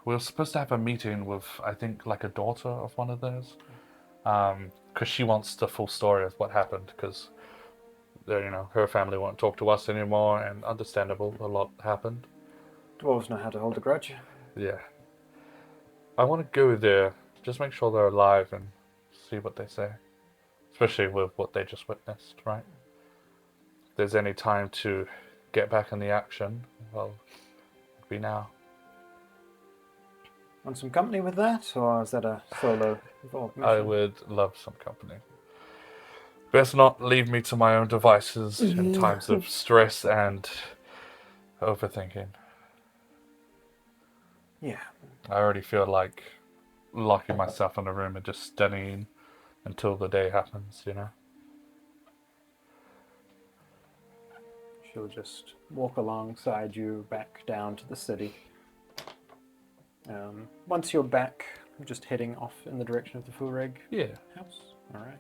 We were supposed to have a meeting with, I think, like a daughter of one of theirs. Because she wants the full story of what happened. Because, her family won't talk to us anymore. And understandable, a lot happened. Dwarves know how to hold a grudge. Yeah. I want to go there, just make sure they're alive and see what they say. Especially with what they just witnessed, right? If there's any time to get back in the action, well, it'd be now. Want some company with that, or is that a solo Vorg mission? I would love some company. Best not leave me to my own devices in times of stress and overthinking. Yeah. I already feel like locking myself in a room and just studying until the day happens, She'll just walk alongside you back down to the city. Once you're back, just heading off in the direction of the Vorg Yeah. house. All right.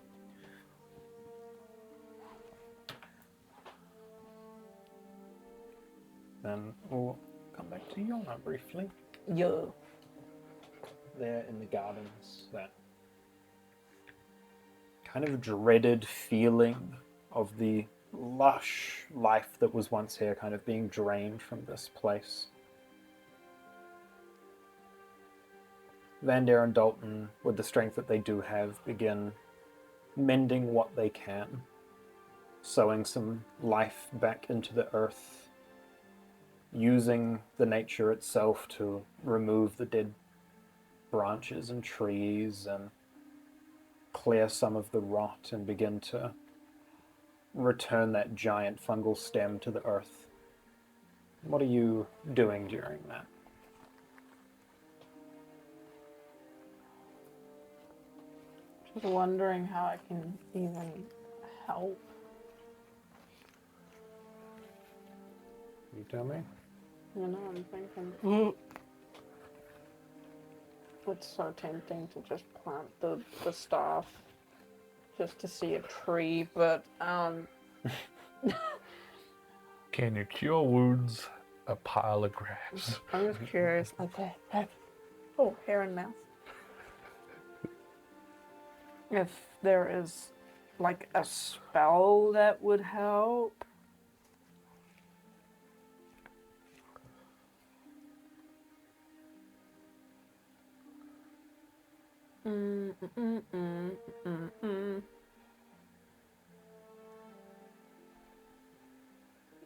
Then we'll come back to Yorna briefly. Yeah. There in the gardens, that kind of dreaded feeling of the lush life that was once here kind of being drained from this place. Vander and Dalton, with the strength that they do have, begin mending what they can, sowing some life back into the earth, using the nature itself to remove the dead branches and trees and clear some of the rot and begin to return that giant fungal stem to the earth. What are you doing during that? Just wondering how I can even help. You tell me. I'm thinking it's so tempting to just plant the staff just to see a tree, but Can you cure wounds? A pile of grass. I'm just curious. Okay. Oh, hair and mouth. If there is like a spell that would help.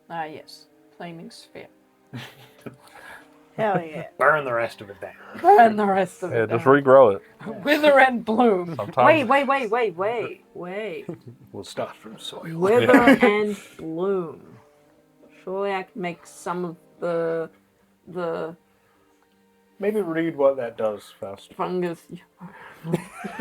Ah, yes. Flaming sphere. Hell yeah. Burn the rest of it down. Burn the rest of Yeah, it just down. regrow it. Wither and bloom. Sometimes- Wait. We'll start from soil. Wither and bloom. Surely I can make some of the Maybe read what that does first. fungus. You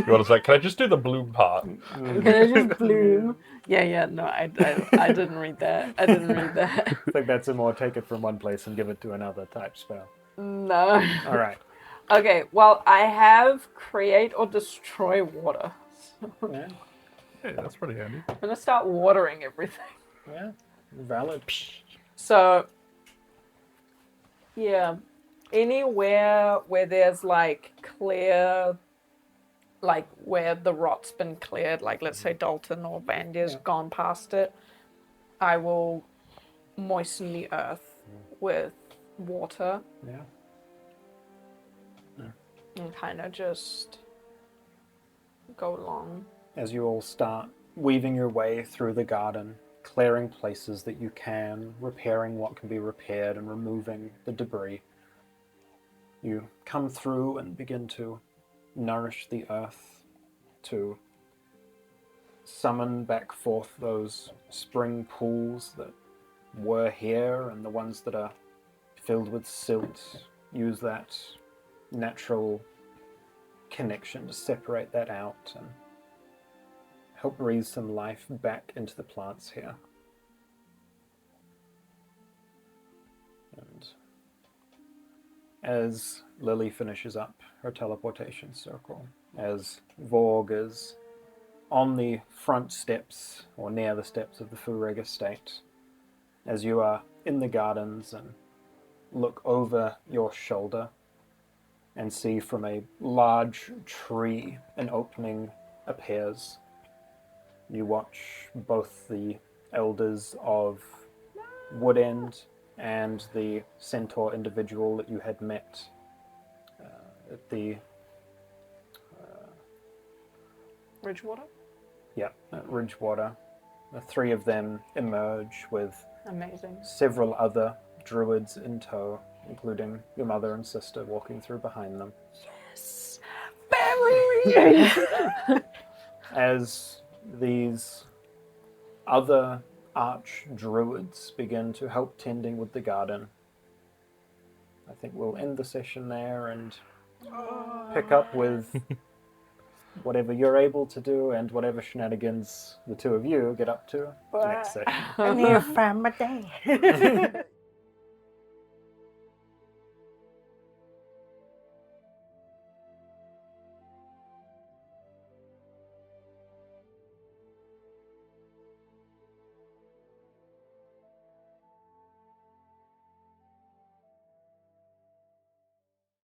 want to say, can I just do the bloom part? Can I just bloom? Yeah, no, I didn't read that. I didn't read that. I think that's a more take it from one place and give it to another type spell. No. All right. Okay, well, I have create or destroy water. So Yeah. Yeah, that's pretty handy. I'm going to start watering everything. Yeah. Valid. So, yeah, anywhere where there's like clear, like where the rot's been cleared, like let's say Dalton or Vandir's gone past it, I will moisten the earth with water Yeah. and kind of just go along. As you all start weaving your way through the garden, clearing places that you can, repairing what can be repaired, and removing the debris, you come through and begin to nourish the earth, to summon back forth those spring pools that were here and the ones that are filled with silt. Use that natural connection to separate that out and help breathe some life back into the plants here. And as Lily finishes up her teleportation circle, as Vorg is on the front steps or near the steps of the Fureg estate, as you are in the gardens and look over your shoulder and see from a large tree an opening appears. You watch both the elders of Woodend and the centaur individual that you had met at the Ridgewater? at Ridgewater. The three of them emerge with Amazing. several other druids in tow, including your mother and sister walking through behind them. Yes! Family! As these other arch druids begin to help tending with the garden, I think we'll end the session there and pick up with whatever you're able to do and whatever shenanigans the two of you get up to next session. I need to find my dad.